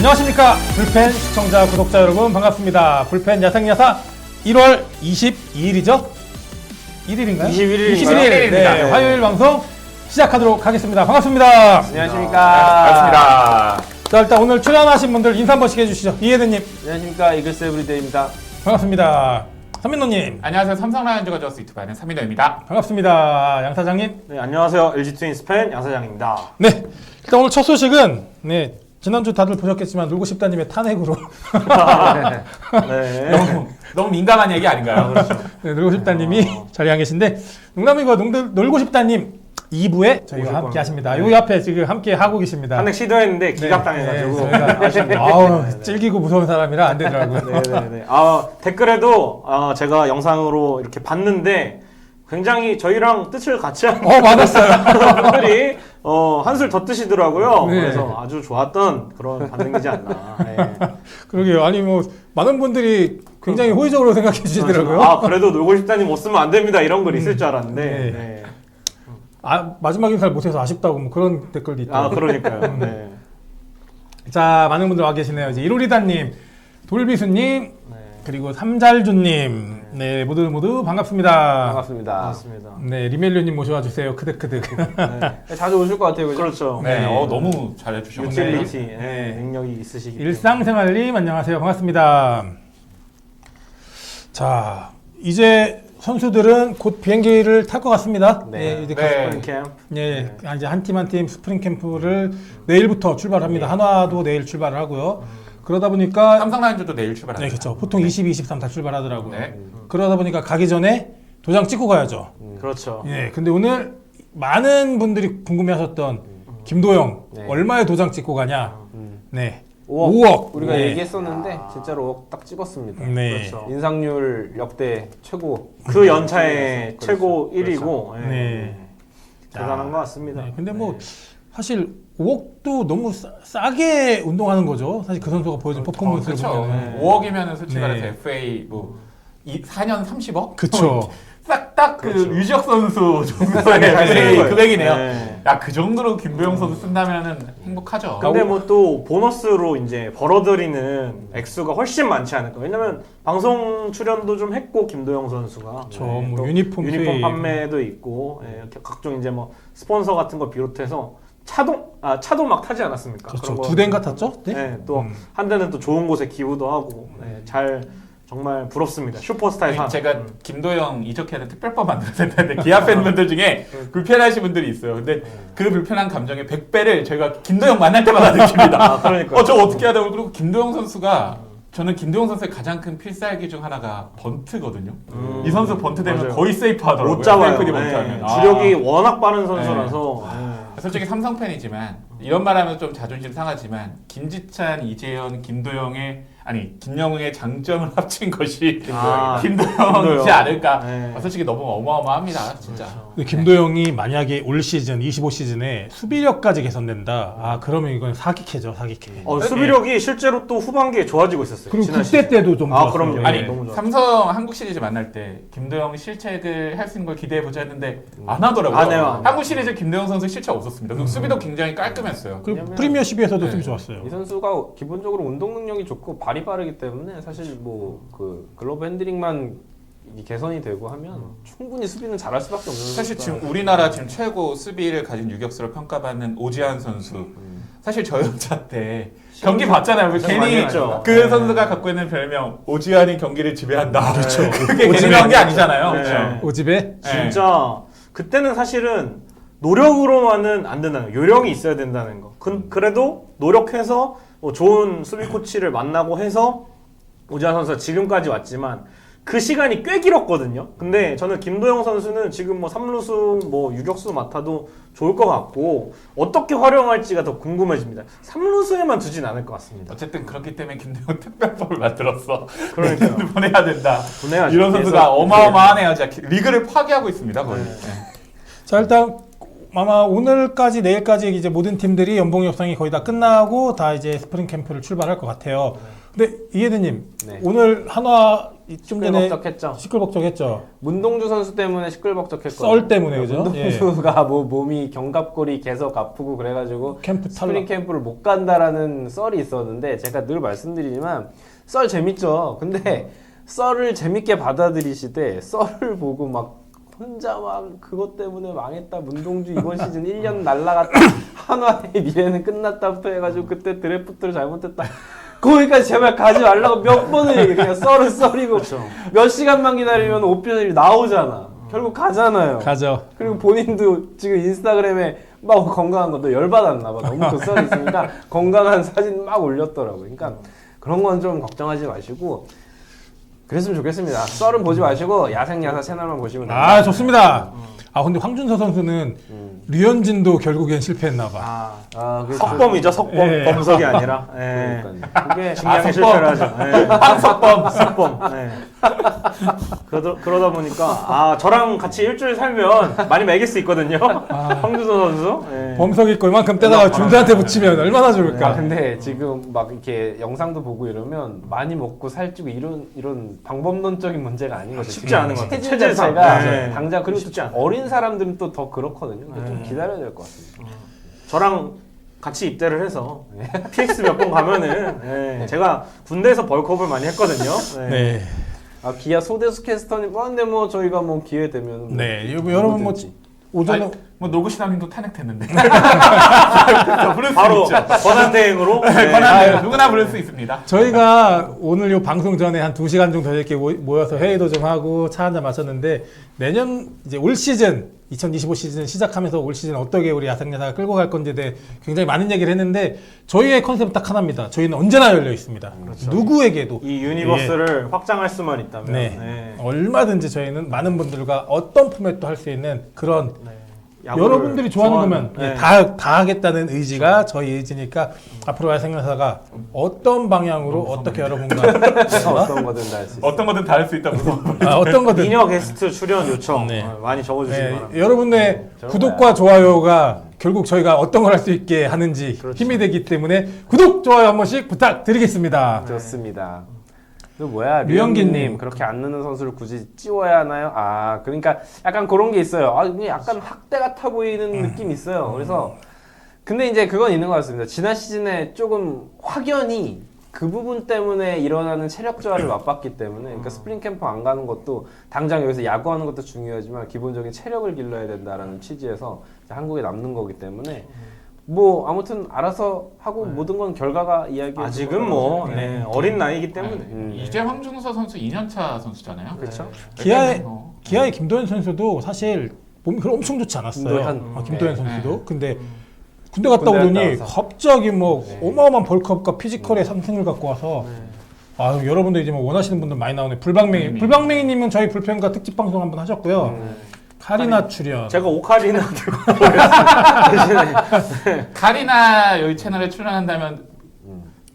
안녕하십니까. 불펜 시청자 구독자 여러분 반갑습니다. 불펜 야생야사 1월 22일이죠? 1일인가요? 21일입니다. 21일 네, 화요일 방송 시작하도록 하겠습니다. 반갑습니다. 안녕하십니까. 반갑습니다. 자, 일단 오늘 출연하신 분들 인사 한 번씩 해주시죠. 이혜대님 안녕하십니까. 이글스 에브리데이입니다. 반갑습니다. 삼민노님 안녕하세요. 삼성 라이온즈가 저스 유튜브하는 삼민호입니다. 반갑습니다. 양 사장님. 네, 안녕하세요. LG 트윈스 팬 양사장입니다. 네, 일단 오늘 첫 소식은 네, 지난주 다들 보셨겠지만 놀고 싶다님의 탄핵으로 네. 너무 민감한 얘기 아닌가요? 그렇죠. 네, 놀고 싶다님이 자리에 계신데 농담이고 놀고 싶다님 2부에 저희와 오실 함께 겁니다. 하십니다. 여기 앞에 지금 함께 하고 계십니다. 탄핵 시도했는데 기각당해가지고. 네, 저희가 아우 찔기고 무서운 사람이라 안 되더라고요. 네네네. 댓글에도 제가 영상으로 이렇게 봤는데 굉장히 저희랑 뜻을 같이 하는 맞았어요. 분들이 한술 더 뜨시더라고요. 네. 그래서 아주 좋았던 그런 반응이지 않나. 네. 그러게요. 아니 뭐 많은 분들이 굉장히 호의적으로 생각해 주시더라고요. 그래도 놀고 싶다니 못 쓰면 안 됩니다. 이런 글 있을 줄 알았는데. 네. 네. 마지막 인사를 못해서 아쉽다고 뭐 그런 댓글도 있다. 그러니까요. 네. 자, 많은 분들 와 계시네요. 이제 이로리다님, 돌비수님, 네. 그리고 삼잘주님, 네 모두 반갑습니다. 반갑습니다. 맞습니다. 네, 리멜류님 모셔와 주세요. 크득크득. 네. 자주 오실 것 같아요. 그죠? 그렇죠. 네, 네. 너무 잘해주셨네요. 유틸리티 네. 능력이 있으시기 때문에. 일상생활님 안녕하세요. 반갑습니다. 자, 이제 선수들은 곧 비행기를 탈 것 같습니다. 네. 이제 네. 스프링 캠프. 이제 한 팀 한 팀 스프링 캠프를 내일부터 출발합니다. 한화도 내일 출발을 하고요. 그러다 보니까 삼성 라이온즈도 내일 출발합니다. 네, 그렇죠. 보통 22, 23 다 출발하더라고요. 네. 그러다 보니까 가기 전에 도장 찍고 가야죠. 그렇죠. 예. 근데 오늘 많은 분들이 궁금해하셨던 김도영 네. 얼마에 도장 찍고 가냐? 음. 네. 5억. 5억. 우리가 네. 얘기했었는데 진짜로 5억 딱 찍었습니다. 네. 그렇죠. 인상률 역대 최고. 그 연차의 그렇죠. 최고 그렇죠. 1위고 네. 대단한 것 같습니다. 네. 근데 뭐 사실 5억도 너무 싸게 운동하는 거죠. 사실 그 선수가 보여준 퍼포먼스를 그렇죠. 보면. 5억이면 솔직히 네. 말해서 FA 4년 30억? 그쵸. 싹 그 그렇죠. 유지혁 선수 정도의 잘 쓰는 FA 거예요. 금액이네요. 네. 야, 그 정도로 김도영 선수 쓴다면은 행복하죠. 근데 뭐 또 보너스로 이제 벌어들이는 액수가 훨씬 많지 않을까. 왜냐면 방송 출연도 좀 했고 김도영 선수가 뭐 또 유니폼 수입. 판매도 있고 이렇게 각종 이제 뭐 스폰서 같은 거 비롯해서 차도 막 타지 않았습니까? 그렇죠. 그런 거. 두 대인가 탔죠? 네. 네, 또 한 대는 또 좋은 곳에 기부도 하고 잘 정말 부럽습니다. 슈퍼스타의 삶. 제가 김도영 이적해야 특별법 만들어야 되는데 기아 팬분들 중에 불편하신 분들이 있어요. 근데 그 불편한 감정의 100배를 저희가 김도영 만날 때마다 느낍니다. 그러니까. 저 어떻게 해야 되고. 그리고 김도영 선수가 저는 김도영 선수의 가장 큰 필살기 중 하나가 번트거든요. 이 선수 번트 되면 맞아요. 거의 세이프 하더라고요. 못 잡아요. 세이프디 네. 번트하면. 주력이 워낙 빠른 선수라서. 솔직히 삼성 팬이지만 이런 말하면 좀 자존심 상하지만 김지찬, 이재현, 김영웅의 장점을 합친 것이 김도영이지 김도영. 않을까. 네. 솔직히 너무 어마어마합니다, 진짜. 근데 김도영이 만약에 올 시즌 25시즌에 수비력까지 개선된다. 그러면 이건 사기캐죠, 사기캐. 수비력이 실제로 또 후반기에 좋아지고 있었어요. 그리고 지난 국대 시즌. 때도 좀 좋았어요. 그럼요. 예. 아니 너무 좋았어요. 삼성 한국 시리즈 만날 때 김도영 실책을 할 수 있는 걸 기대해 보자 했는데 안 하더라고요. 안 해요. 한국 시리즈 김도영 선수 실책 없었습니다. 그리고 수비도 굉장히 깔끔했어요. 그리고 왜냐면- 프리미어 12에서도 네. 수비 좋았어요. 이 선수가 기본적으로 운동 능력이 좋고 발이 빠르기 때문에 사실 뭐 그 글러브 핸들링만 이 개선이 되고 하면 충분히 수비는 잘할 수밖에 없는 사실 선수가. 지금 우리나라 지금 최고 수비를 가진 유격수로 평가받는 오지환 선수. 사실 저 연차 때 경기 봤잖아요. 많이 괜히 했죠. 그 네. 선수가 갖고 있는 별명 오지환이 경기를 지배한다. 그렇죠. 그게 괜히 한 게 아니잖아요. 네. 그렇죠. 오집에 진짜 그때는 사실은 노력으로만은 안 된다는 거. 요령이 있어야 된다는 거. 그래도 노력해서 뭐 좋은 수비 코치를 만나고 해서 오지환 선수가 지금까지 왔지만 그 시간이 꽤 길었거든요. 근데 저는 김도영 선수는 지금 뭐 3루수 뭐 유격수 맡아도 좋을 것 같고 어떻게 활용할지가 더 궁금해집니다. 3루수에만 두진 않을 것 같습니다. 어쨌든 그렇기 때문에 김도영 특별법을 만들었어. 그러니까요. 보내야 된다. 보내야죠. 이런 선수가 그래서 어마어마하네요. 진짜 리그를 파괴하고 있습니다. 거의. 네. 자, 일단 아마 오늘까지 내일까지 이제 모든 팀들이 연봉 협상이 거의 다 끝나고 다 이제 스프링 캠프를 출발할 것 같아요. 근데 이해대님 네. 오늘 한화 좀 전에 시끌벅적했죠. 시끌벅적했죠. 문동주 선수 때문에 시끌벅적했거든요. 썰 때문에, 그죠? 문동주가 뭐 몸이 견갑골이 계속 아프고 그래가지고 캠프 스프링 탈락. 캠프를 못 간다라는 썰이 있었는데 제가 늘 말씀드리지만 썰 재밌죠. 근데 썰을 재밌게 받아들이시되 썰을 보고 막 혼자 막 그것 때문에 망했다. 문동주 이번 시즌 1년 날라갔다. 한화의 미래는 끝났다부터 해가지고 그때 드래프트를 잘못했다. 거기까지 제발 가지 말라고 몇 번을 얘기해. 그냥 썰은 썰이고 몇 시간만 기다리면 오피셜이 나오잖아. 결국 가잖아요. 가죠. 그리고 본인도 지금 인스타그램에 막 건강한 거 너 열받았나 봐. 너무 그 썰이 있으니까 건강한 사진 막 올렸더라고. 그러니까 그런 건 좀 걱정하지 마시고 그랬으면 좋겠습니다. 썰은 보지 마시고 야생야사 채널만 보시면 됩니다. 아, 좋습니다. 아, 근데 황준서 선수는 류현진도 결국엔 실패했나 봐. 그렇죠. 석범이죠, 석범. 예. 범석이 아니라. 예. 그러니까요. 그게 중량에 석범. 실패를 하죠. 예. 석범, 석범. 예. 그러다 보니까 저랑 같이 일주일 살면 많이 매길 수 있거든요. 황준서 선수. 예. 범석이 거 이만큼 떼다가 준수한테 붙이면 얼마나 좋을까. 근데 지금 막 이렇게 영상도 보고 이러면 많이 먹고 살찌고 이런 방법론적인 문제가 아니거든요. 쉽지 않은 것 같아요. 체질 체질상. 자체가 네. 당장 그리고 쉽지 않아요. 어린 사람들은 또 더 그렇거든요. 근데 좀 기다려야 될 것 같습니다. 저랑 같이 입대를 해서 PX 몇 번 가면은 제가 군대에서 벌크업을 많이 했거든요. 네. 기아 소대수 캐스터님, 근데 뭐 저희가 뭐 기회 되면 뭐 네. 여러분 뭐 뭐든지. 오전에 아니, 뭐 노구시남님도 탄핵됐는데. 바로 권한대행으로 권한대행 누구나 부를 수 있습니다. 저희가 오늘 요 방송 전에 한 2시간 정도 이렇게 모여서 회의도 좀 하고 차 한잔 마셨는데 내년 이제 올 시즌 2025 시즌 시작하면서 올 시즌 어떻게 우리 야생야사가 끌고 갈 건지에 대해 굉장히 많은 얘기를 했는데 저희의 컨셉은 딱 하나입니다. 저희는 언제나 열려 있습니다. 누구에게도 이 유니버스를 확장할 수만 있다면 네. 얼마든지 저희는 많은 분들과 어떤 포맷도 할 수 있는 그런 야구를 여러분들이 좋아하는 거면 네. 다 하겠다는 의지가 저희 의지니까 앞으로 야생야사가 어떤 방향으로 어떻게 여러분과 어떤 거든 다 할 수 있어요. 어떤 거든 다 할 수 있다고. 어떤 거든 미녀 게스트 출연 요청 네. 많이 적어주시기 네, 바랍니다. 여러분의 저런 구독과 좋아요가 결국 저희가 어떤 걸 할 수 있게 하는지 힘이 되기 때문에 구독, 좋아요 한 번씩 부탁드리겠습니다. 좋습니다. 또 뭐야 류영기님. 류영기님 그렇게 안 느는 선수를 굳이 찌워야 하나요? 그러니까 약간 그런 게 있어요. 이게 약간 학대 같아 보이는 느낌이 있어요. 그래서 근데 이제 그건 있는 것 같습니다. 지난 시즌에 조금 확연히 그 부분 때문에 일어나는 체력 저하를 맛봤기 때문에 그러니까 스프링 캠프 안 가는 것도 당장 여기서 야구하는 것도 중요하지만 기본적인 체력을 길러야 된다라는 취지에서 한국에 남는 거기 때문에 뭐 아무튼 알아서 하고 모든 건 결과가 이야기. 아직은 뭐 어린 나이기 때문에 이제 황준서 선수 2년차 선수잖아요. 그렇죠. 기아의 김도현 선수도 사실 몸이 엄청 좋지 않았어요. 김도현 네. 선수도. 근데 군대 갔다 군대 오더니 갔다 와서. 갑자기 뭐 어마어마한 벌크업과 피지컬의 상승을 갖고 와서 여러분들 이제 뭐 원하시는 분들 많이 나오네. 불방맹이님은 저희 불펜과 특집 방송 한번 하셨고요. 카리나 출연. 제가 오카리나 들고 카리나 여기 채널에 출연한다면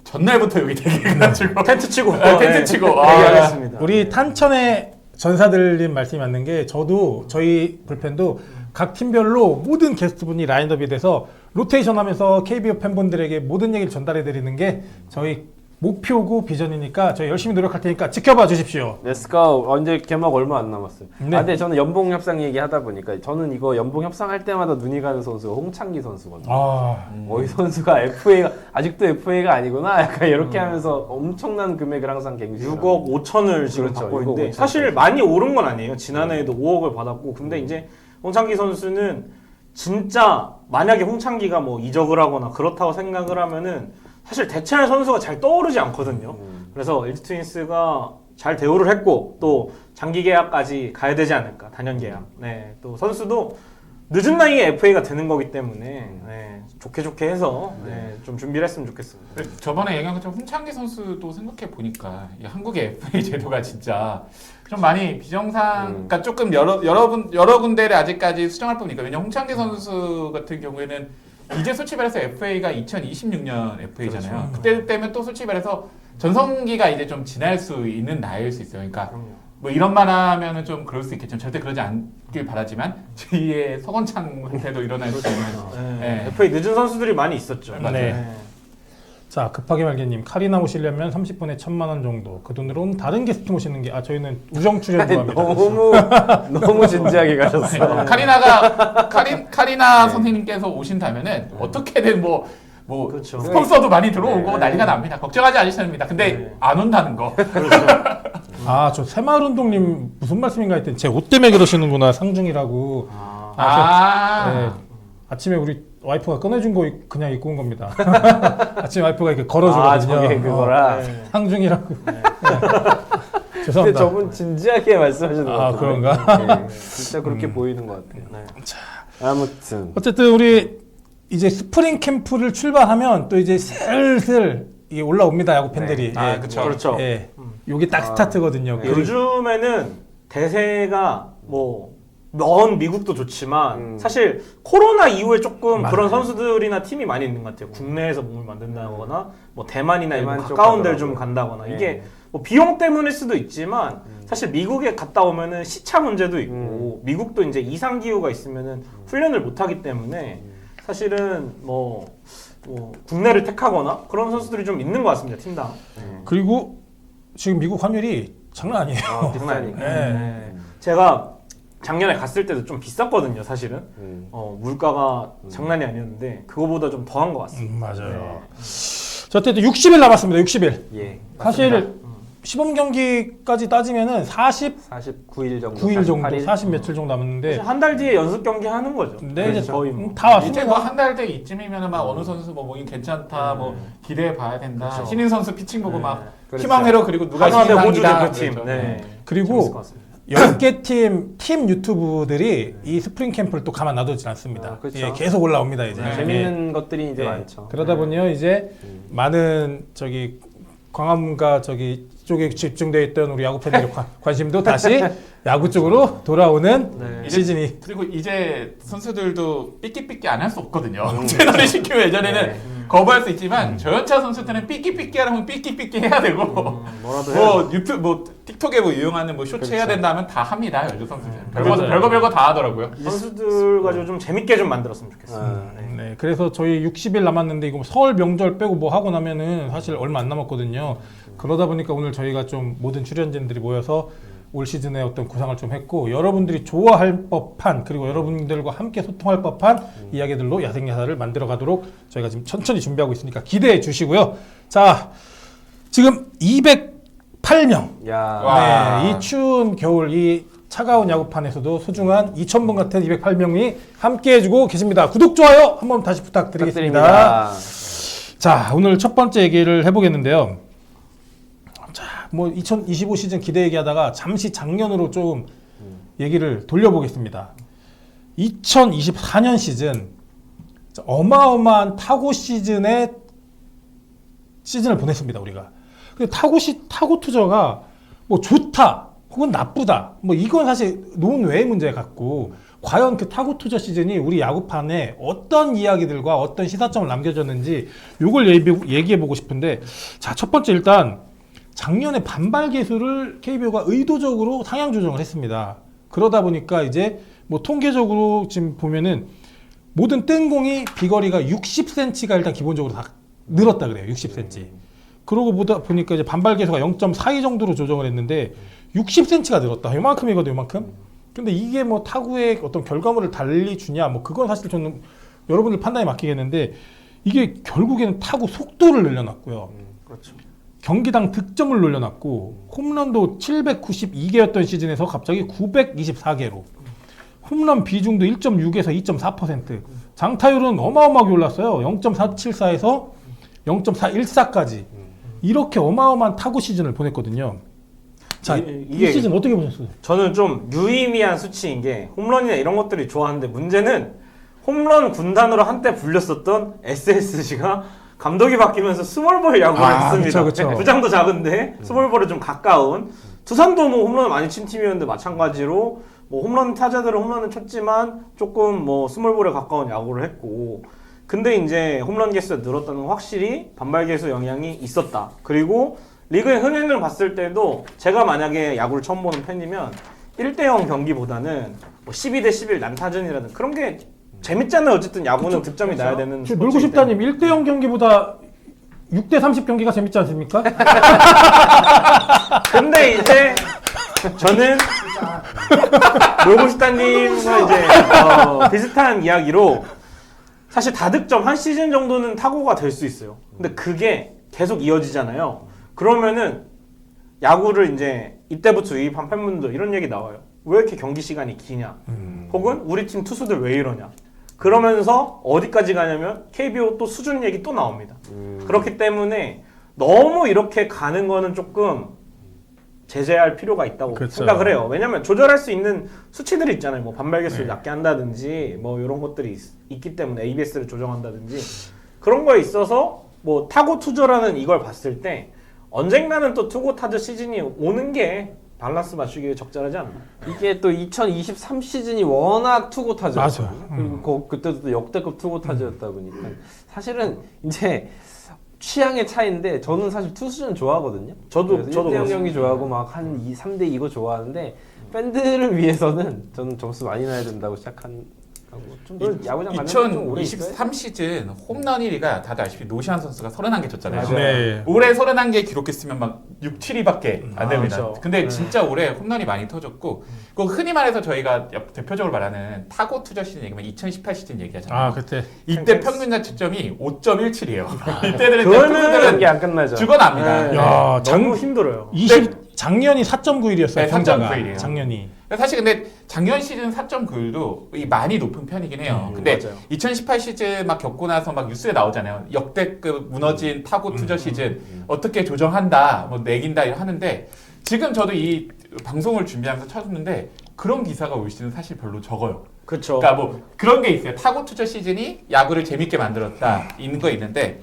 전날부터 여기 대기해가지고 텐트 치고 텐트 치고 얘기하겠습니다. 우리 탄천의 전사들님 말씀이 맞는 게 저도 저희 불펜도 각 팀별로 모든 게스트분이 라인업이 돼서 로테이션 하면서 KBO 팬분들에게 모든 얘기를 전달해 드리는 게 저희 목표고 비전이니까 저희 열심히 노력할 테니까 지켜봐 주십시오. 렛츠고. 언제 개막 얼마 안 남았어요. 네. 근데 저는 연봉 협상 얘기하다 보니까 저는 이거 연봉 협상할 때마다 눈이 가는 선수가 홍창기 선수거든요. 이 선수가 FA가 아직도 FA가 아니구나. 약간 이렇게 하면서 엄청난 금액을 항상 갱신을 6억 5천을 지금 그렇죠, 받고 6억 있는데 5천. 사실 많이 오른 건 아니에요. 지난해에도 5억을 받았고 근데 이제 홍창기 선수는 진짜 만약에 홍창기가 뭐 이적을 하거나 그렇다고 생각을 하면은 사실 대체할 선수가 잘 떠오르지 않거든요. 그래서 LG 트윈스가 잘 대우를 했고 또 장기 계약까지 가야 되지 않을까, 단연 계약. 네, 또 선수도 늦은 나이에 FA가 되는 거기 때문에 좋게 해서 좀 준비를 했으면 좋겠습니다. 저번에 얘기한 것처럼 홍창기 선수도 생각해 보니까 한국의 FA 제도가 진짜 좀 많이 비정상, 그러니까 조금 여러 군데를 아직까지 수정할 부분이니까. 왜냐면 홍창기 선수 같은 경우에는 이제 솔직히 말해서 FA가 2026년 FA잖아요. 그렇죠. 그때 되면 또 솔직히 말해서 전성기가 이제 좀 지날 수 있는 나이일 수 있어요. 그러니까 뭐 이런 말 하면은 좀 그럴 수 있겠지만 절대 그러지 않길 바라지만 제2의 서건창한테도 일어날 수 있는 FA 늦은 선수들이 많이 있었죠. 네. 자, 급하게 말개님, 카리나 모시려면 30분에 1,000만 원 정도. 그 돈으로는 다른 게스트 모시는 게, 저희는 우정 출연 좋아합니다. 너무 진지하게 가셨어. 카리나 선생님께서 오신다면은 어떻게든 그렇죠. 스폰서도 많이 들어오고 네. 난리가 납니다. 걱정하지 않으셔도 됩니다. 근데 네. 안 온다는 거. 저 새마을운동님 무슨 말씀인가 했더니 제 옷 때문에 그러시는구나, 상중이라고. 네. 아침에 우리 와이프가 꺼내준 거 그냥 입고 온 겁니다. 아침에 와이프가 이렇게 걸어주거든요. 저게 그거라. 네. 상중이라고. 네. 근데 죄송합니다. 저분 진지하게 말씀하시는 것 같아요. 그런가? 진짜 그렇게 보이는 것 같아요. 네. 아무튼 어쨌든 우리 이제 스프링 캠프를 출발하면 또 이제 슬슬 이게 올라옵니다, 야구 팬들이. 아, 그쵸. 그렇죠. 예. 요게 딱 스타트거든요. 네. 요즘에는 대세가 먼 미국도 좋지만 사실 코로나 이후에 조금 맞아요. 그런 선수들이나 팀이 많이 있는 것 같아요. 국내에서 몸을 만든다거나 대만이나 이런 대만 쪽 가까운 데를 좀 가더라고요. 간다거나 네. 이게 비용 때문일 수도 있지만 사실 미국에 갔다 오면은 시차 문제도 있고 미국도 이제 이상 기후가 있으면은 훈련을 못 하기 때문에 사실은 국내를 택하거나 그런 선수들이 좀 있는 것 같습니다, 팀당. 그리고 지금 미국 환율이 장난 아니에요. 비싸니까. 네. 제가 작년에 갔을 때도 좀 비쌌거든요, 사실은. 음. 물가가 장난이 아니었는데 그거보다 좀 더한 것 같습니다. 맞아요. 자, 어쨌든 60일 남았습니다. 60일. 예. 사실 시범 경기까지 따지면은 49일 정도. 49일 정도, 48일? 40 며칠 정도 남았는데 한 달 뒤에 연습 경기 하는 거죠. 근데 이제 거의 다 이제 왔습니다. 한 달 돼 이쯤이면은 막 어느 선수 몸이 괜찮다, 기대해 봐야 된다. 그쵸. 신인 선수 피칭 보고 막 그렇죠. 희망회로 그리고 누가 하나 대 호주 신인상이다. 대표팀. 그렇죠. 네. 재밌을 그리고 것 같습니다. 10개 팀 유튜브들이 이 스프링 캠프를 또 가만 놔두진 않습니다. 그렇죠. 예, 계속 올라옵니다, 이제. 네. 재밌는 것들이 이제 예. 많죠. 그러다 보니요, 이제 많은 광화문과 쪽에 집중되어 있던 우리 야구 팬들의 관심도 다시 야구 쪽으로 돌아오는 네. 시즌이. 그리고 이제 선수들도 삐끼삐끼 안 할 수 없거든요. 채널을 시키면 예전에는 네. 거부할 수 있지만 저연차 선수들은 삐끼삐끼 하려면 삐끼삐끼 해야 되고 뭐라도 해야죠. 유튜브 틱톡에 유용하는 쇼츠 해야 된다면 다 합니다. 여자 선수들. 맞아요. 별거 다 하더라고요. 선수들 가지고 좀 재밌게 좀 만들었으면 좋겠어요. 네. 네, 그래서 저희 60일 남았는데 이거 설 명절 빼고 뭐 하고 나면은 사실 얼마 안 남았거든요. 그러다 보니까 오늘 저희가 좀 모든 출연진들이 모여서 올 시즌에 어떤 구상을 좀 했고 여러분들이 좋아할 법한 그리고 여러분들과 함께 소통할 법한 이야기들로 야생야사를 만들어 가도록 저희가 지금 천천히 준비하고 있으니까 기대해 주시고요. 자, 지금 208명. 야. 와. 네, 이 추운 겨울 이 차가운 야구판에서도 소중한 2,000번 같은 208명이 함께 해주고 계십니다. 구독, 좋아요 한번 다시 부탁드리겠습니다. 자, 오늘 첫 번째 얘기를 해보겠는데요. 자, 2025 시즌 기대 얘기하다가 잠시 작년으로 좀 얘기를 돌려보겠습니다. 2024년 시즌 어마어마한 타고 시즌을 보냈습니다, 우리가. 근데 타고 투자가 좋다 혹은 나쁘다 이건 사실 논외의 문제 같고 과연 그 타고 투자 시즌이 우리 야구판에 어떤 이야기들과 어떤 시사점을 남겨줬는지 요걸 얘기해보고 싶은데, 자, 첫 번째 일단 작년에 반발 개수를 KBO가 의도적으로 상향 조정을 했습니다. 그러다 보니까 이제 통계적으로 지금 보면은 모든 뜬공이 비거리가 60cm가 일단 기본적으로 다 늘었다 그래요. 60cm. 그러고 보니까 이제 반발 개수가 0.42 정도로 조정을 했는데 60cm가 늘었다. 요만큼이거든요, 요만큼. 근데 이게 타구의 어떤 결과물을 달리 주냐, 그건 사실 저는 여러분들 판단에 맡기겠는데 이게 결국에는 타구 속도를 늘려놨고요. 그렇죠. 경기당 득점을 늘려놨고 홈런도 792개였던 시즌에서 갑자기 924개로 홈런 비중도 1.6에서 2.4%, 장타율은 어마어마하게 올랐어요. 0.474에서 0.414까지 이렇게 어마어마한 타구 시즌을 보냈거든요. 자, 이 시즌 어떻게 보셨어요? 저는 좀 유의미한 수치인 게 홈런이나 이런 것들이 좋아하는데 문제는 홈런 군단으로 한때 불렸었던 SSG가 감독이 바뀌면서 스몰볼 야구를 했습니다. 그쵸. 구장도 작은데 스몰볼에 좀 가까운, 두산도 홈런을 많이 친 팀이었는데 마찬가지로 홈런 타자들은 홈런을 쳤지만 조금 스몰볼에 가까운 야구를 했고, 근데 이제 홈런 개수가 늘었다는 건 확실히 반발 개수 영향이 있었다. 그리고 리그의 흥행을 봤을 때도 제가 만약에 야구를 처음 보는 팬이면 1대0 경기보다는 12대 11 난타전이라든 그런 게 재밌잖아요. 어쨌든 야구는 득점이 나야 되는 놀고 싶다님 1대0 경기보다 6대 30 경기가 재밌지 않습니까? 근데 이제 저는 로고시타님과 이제 비슷한 이야기로 사실 다득점 한 시즌 정도는 타고가 될 수 있어요. 근데 그게 계속 이어지잖아요. 그러면은 야구를 이제 이때부터 유입한 팬분들 이런 얘기 나와요. 왜 이렇게 경기 시간이 기냐? 혹은 우리 팀 투수들 왜 이러냐? 그러면서 어디까지 가냐면 KBO 또 수준 얘기 또 나옵니다. 그렇기 때문에 너무 이렇게 가는 거는 조금 제재할 필요가 있다고 그렇죠. 생각을 해요. 왜냐면 조절할 수 있는 수치들이 있잖아요. 뭐 반발 개수를 낮게 한다든지 뭐 이런 것들이 있기 때문에 ABS를 조정한다든지 그런 거에 있어서 뭐 타고 투저라는 이걸 봤을 때 언젠가는 또 투고 타저 시즌이 오는 게 밸런스 맞추기에 적절하지 않나. 이게 또 2023 시즌이 워낙 투고 타저였어요. 맞아. 그리고 그때도 또 역대급 투고 타저였다 보니까 사실은 이제 취향의 차이인데 저는 사실 투수전 좋아하거든요. 저도 1대0 그렇습니다. 경기 좋아하고 막 한 3대 2고 좋아하는데 팬들을 위해서는 저는 점수 많이 나야 된다고 시작한 거고 좀 야구장 가면 좀 오래 있어요. 2023 시즌 홈런 1위가 다들 아시피 노시환 선수가 31개 쳤잖아요. 맞아요. 네. 올해 31개 기록했으면 막 6, 7위밖에 안 됩니다. 그렇죠. 근데 진짜 올해 홈런이 많이 터졌고 그 흔히 말해서 저희가 대표적으로 말하는 타고 투저 시즌 얘기면 2018 시즌 얘기하잖아요. 아 그때 이때 평균 자책점이 5.17이에요. 이때들은 그거는 투수들은 경기 안 끝나죠. 죽어납니다. 네. 야, 너무 힘들어요. 작년이 4.91이었어요. 네, 평자가 4.91 이에요. 작년이. 사실 근데 작년 시즌 4.9도 많이 높은 편이긴 해요. 근데 맞아요. 2018 시즌 막 겪고 나서 막 뉴스에 나오잖아요. 역대급 무너진 타고 투저 시즌 어떻게 조정한다, 뭐 내긴다 하는데 지금 저도 이 방송을 준비하면서 찾았는데 그런 기사가 올 시즌 사실 별로 적어요. 그렇죠. 그러니까 뭐 그런 게 있어요. 타고 투저 시즌이 야구를 재밌게 만들었다 있는 거 있는데,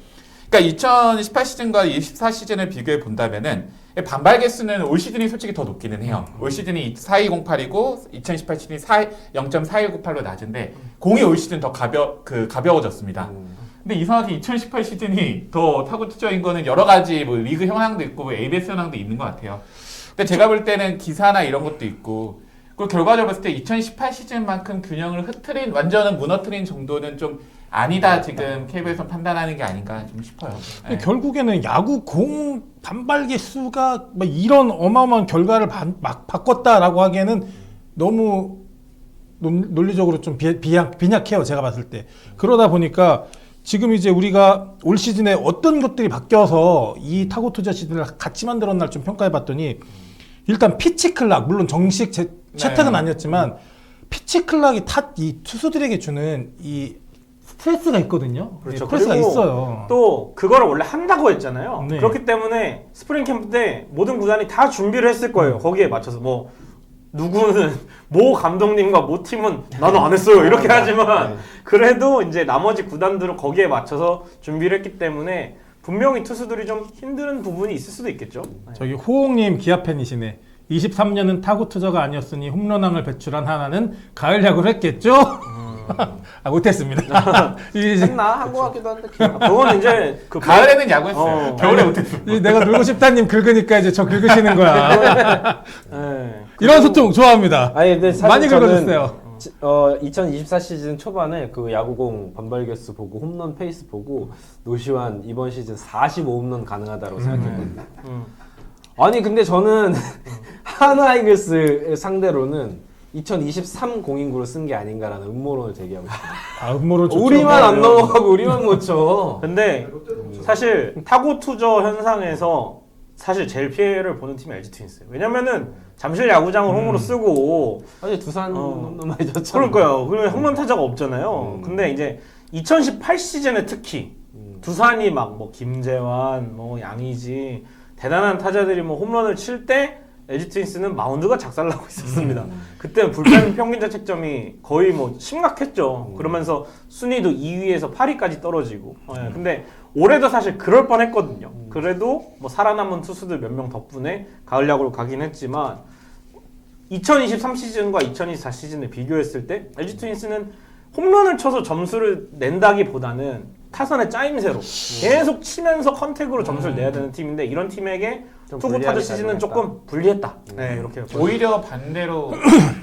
그러니까 2018 시즌과 24 시즌을 비교해 본다면은 반발 개수는 올 시즌이 솔직히 더 높기는 해요. 올 시즌이 4208이고 2018 시즌이 0.4198로 낮은데 공이 올 시즌 더 가벼워졌습니다. 근데 이상하게 2018 시즌이 더 타고 투저인 거는 여러 가지 뭐 리그 현황도 있고 뭐 ABS 현황도 있는 것 같아요. 근데 제가 볼 때는 기사나 이런 것도 있고 그리고 결과적으로 봤을 때 2018 시즌만큼 균형을 완전히 무너뜨린 정도는 좀 아니다 지금 KBO에서 판단하는 게 아닌가 좀 싶어요. 네. 결국에는 야구 공 반발 개수가 막 이런 어마어마한 결과를 막 바꿨다라고 하기에는 너무 논리적으로 좀 빈약해요. 제가 봤을 때. 그러다 보니까 지금 이제 우리가 올 시즌에 어떤 것들이 바뀌어서 이 타고 투자 시즌을 같이 만들었나 좀 평가해 봤더니 일단 피치 클락, 물론 정식 채택은 네. 아니었지만 피치 클락이 이 투수들에게 주는 이 스트레스가 있거든요. 그렇죠. 스트레스가 그리고 있어요. 또 그거를 원래 한다고 했잖아요. 네. 그렇기 때문에 스프링 캠프 때 모든 구단이 다 준비를 했을 거예요. 거기에 맞춰서 뭐 누구는 모 감독님과 모 팀은 나는 안 했어요 이렇게 하지만 그래도 이제 나머지 구단들은 거기에 맞춰서 준비를 했기 때문에 분명히 투수들이 좀 힘든 부분이 있을 수도 있겠죠. 네. 저기 호홍님 기아 팬이시네. 23년은 타고 투저가 아니었으니 홈런왕을 배출한 하나는 가을 야구를 했겠죠? 아, 못했습니다. 이제 했나 한 거 같기도 한데 기억 그건 이제 그 가을에는 야구했어요. 겨울에 못했어요. 내가 놀고 싶다님 긁으니까 이제 저 긁으시는 거야. 네. 이런 소통 좋아합니다. 아니 근데 사실 많이 저는 긁어주세요. 2024 시즌 초반에 그 야구공 반발 개수 보고 홈런 페이스 보고 노시환 이번 시즌 45홈런 가능하다고 생각했거든요. 아니 근데 저는 하나 이글스 상대로는 2023 공인구를 쓴 게 아닌가라는 음모론을 제기하고 있습니다. 아, 음모론 좋죠. 우리만 안 넘어가고 우리만 못 쳐. 근데 사실 타고 투저 현상에서 사실 제일 피해를 보는 팀이 LG 트윈스예요. 왜냐면은 잠실 야구장을 홈으로 쓰고 아니 두산 홈런 많이 졌잖아. 그러니까요. 그러면 홈런 타자가 없잖아요. 근데 이제 2018 시즌에 특히 두산이 막 뭐 김재환, 뭐 양의지 대단한 타자들이 뭐 홈런을 칠 때 LG 트윈스는 마운드가 작살나고 있었습니다. 그때 불펜 평균 자책점이 거의 뭐 심각했죠. 그러면서 순위도 2위에서 8위까지 떨어지고. 예, 근데 올해도 사실 그럴 뻔했거든요. 그래도 뭐 살아남은 투수들 몇 명 덕분에 가을 야구로 가긴 했지만 2023 시즌과 2024 시즌을 비교했을 때 LG 트윈스는 홈런을 쳐서 점수를 낸다기보다는 타선의 짜임새로 계속 치면서 컨택으로 점수를 내야 되는 팀인데 이런 팀에게 투구 타자 시즌은 작용했다. 조금 불리했다. 네, 이렇게 오히려 반대로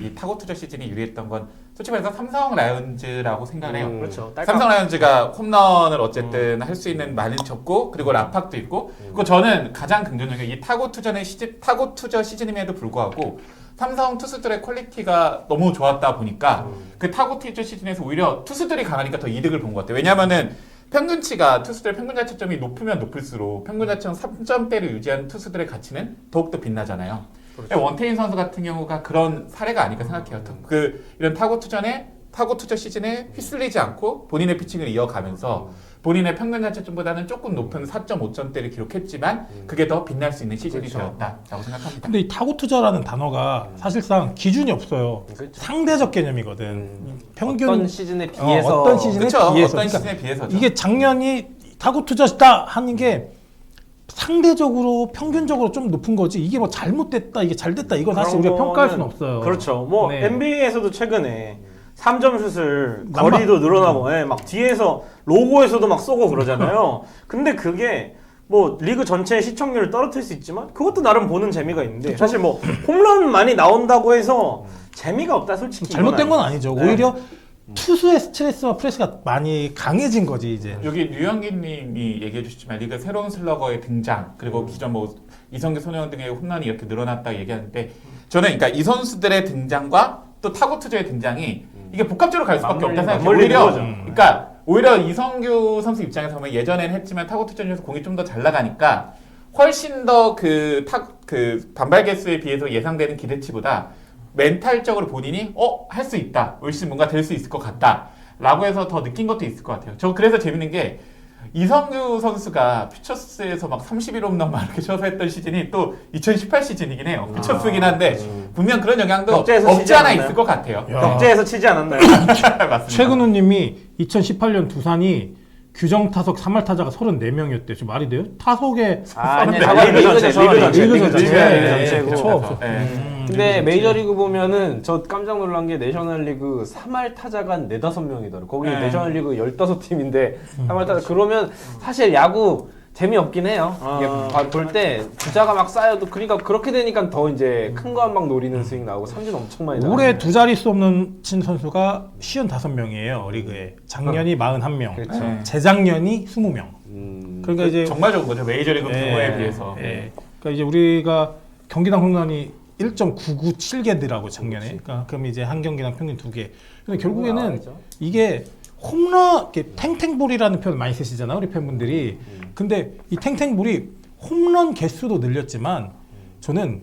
이 타고 투자 시즌이 유리했던 건 솔직히 말해서 삼성 라이온즈라고 생각을 해요. 그렇죠. 삼성 라이온즈가 홈런을 어쨌든 할 수 있는 많이 쳤고 그리고 라팍도 있고 그리고 저는 가장 긍정적인 게 이 타고 투저 시즌임에도 불구하고 삼성 투수들의 퀄리티가 너무 좋았다 보니까 그 타고 투저 시즌에서 오히려 투수들이 강하니까 더 이득을 본 것 같아요. 왜냐면은 평균치가 투수들의 평균 자책점이 높으면 높을수록 평균 자책점 3점대를 유지하는 투수들의 가치는 더욱더 빛나잖아요. 그렇죠. 원태인 선수 같은 경우가 그런 사례가 아닐까 생각해요. 이런 타고 투저 시즌에 휘둘리지 않고 본인의 피칭을 이어가면서 본인의 평균 자책점보다는 조금 높은 4.5점대를 기록했지만 그게 더 빛날 수 있는 시즌이 그렇죠. 되었다라고 생각합니다. 근데 이 타고 투자라는 단어가 사실상 기준이 없어요. 그렇죠. 상대적 개념이거든. 평균 어떤 시즌에 비해서 어떤 시즌에 그렇죠. 비해서. 어떤 그러니까 시즌에 비해서죠. 이게 작년이 타고 투자다 하는 게 상대적으로 평균적으로 좀 높은 거지. 이게 뭐 잘못됐다, 이게 잘됐다 이건 사실 그런 우리가 평가할 거는 수는 없어요. 그렇죠. 뭐 네. NBA에서도 최근에 3점 슛을 남방. 거리도 늘어나고 예, 막 뒤에서 로고에서도 막 쏘고 그러잖아요. 근데 그게 뭐 리그 전체의 시청률을 떨어뜨릴 수 있지만 그것도 나름 보는 재미가 있는데 사실 뭐 홈런 많이 나온다고 해서 재미가 없다 솔직히 잘못된 이건 건 아니죠. 네. 오히려 투수의 스트레스와 프레스가 많이 강해진 거지 이제. 여기 류영기님이 얘기해 주셨지만 리그 새로운 슬러거의 등장 그리고 기존 뭐 이성규, 손혜원 등의 홈런이 이렇게 늘어났다 얘기하는데 저는 그러니까 이 선수들의 등장과 또 타고 투자의 등장이 이게 복합적으로 갈 수밖에 없다 생각해요. 맞물리는 오히려 거죠. 그러니까 오히려 이성규 선수 입장에서 보면 예전에는 했지만 타고 투자에서 공이 좀 더 잘 나가니까 훨씬 더 그 반발 개수에 비해서 예상되는 기대치보다 멘탈적으로 본인이 할 수 있다. 올 시즌 뭔가 될 수 있을 것 같다. 라고 해서 더 느낀 것도 있을 것 같아요. 저 그래서 재밌는 게 이성규 선수가 퓨처스에서 막 31홈런 막 이렇게 쳐서 했던 시즌이 또 2018 시즌이긴 해요. 퓨처스긴 한데 분명 그런 영향도 격제에서 없지 치지 않아 않았나요? 있을 것 같아요. 야. 격제에서 치지 않았나요? 맞습니다. 최근우님이 2018년 두산이 규정 타석 3할 타자가 34명이었대요. 지금 말이 돼요? 타석에 아니 리그 리그 전체, 전체 리그 전체, 리그 리그 전체. 전체, 리그 네, 전체고. 그쵸, 없어. 근데 메이저리그 보면은 저 깜짝 놀란 게 내셔널리그 3할 타자가 한 4-5명이더라고. 거기 네. 내셔널리그 15팀인데 3할 타자 그러면 사실 야구 재미없긴 해요. 이게 볼 때 주자가 막 쌓여도 그러니까 그렇게 되니까 더 이제 큰 거 한 방 노리는 스윙 나오고 삼진 엄청 많이 나와요. 올해 두 자릿수 없는 친 선수가 55명이에요. 리그에. 작년이 41명. 그렇죠. 네. 재작년이 20명. 그러니까 이제 정말 좋은 거죠. 메이저리그 규모에 비해서. 예. 그러니까 이제 우리가 경기당 홈런이 1.997개더라고 작년에. 그러니까 그럼 이제 한 경기당 평균 2개. 근데 결국에는 이게 홈런 이렇게 탱탱볼이라는 표현 많이 쓰시잖아요, 우리 팬분들이. 근데 이 탱탱볼이 홈런 개수도 늘렸지만 저는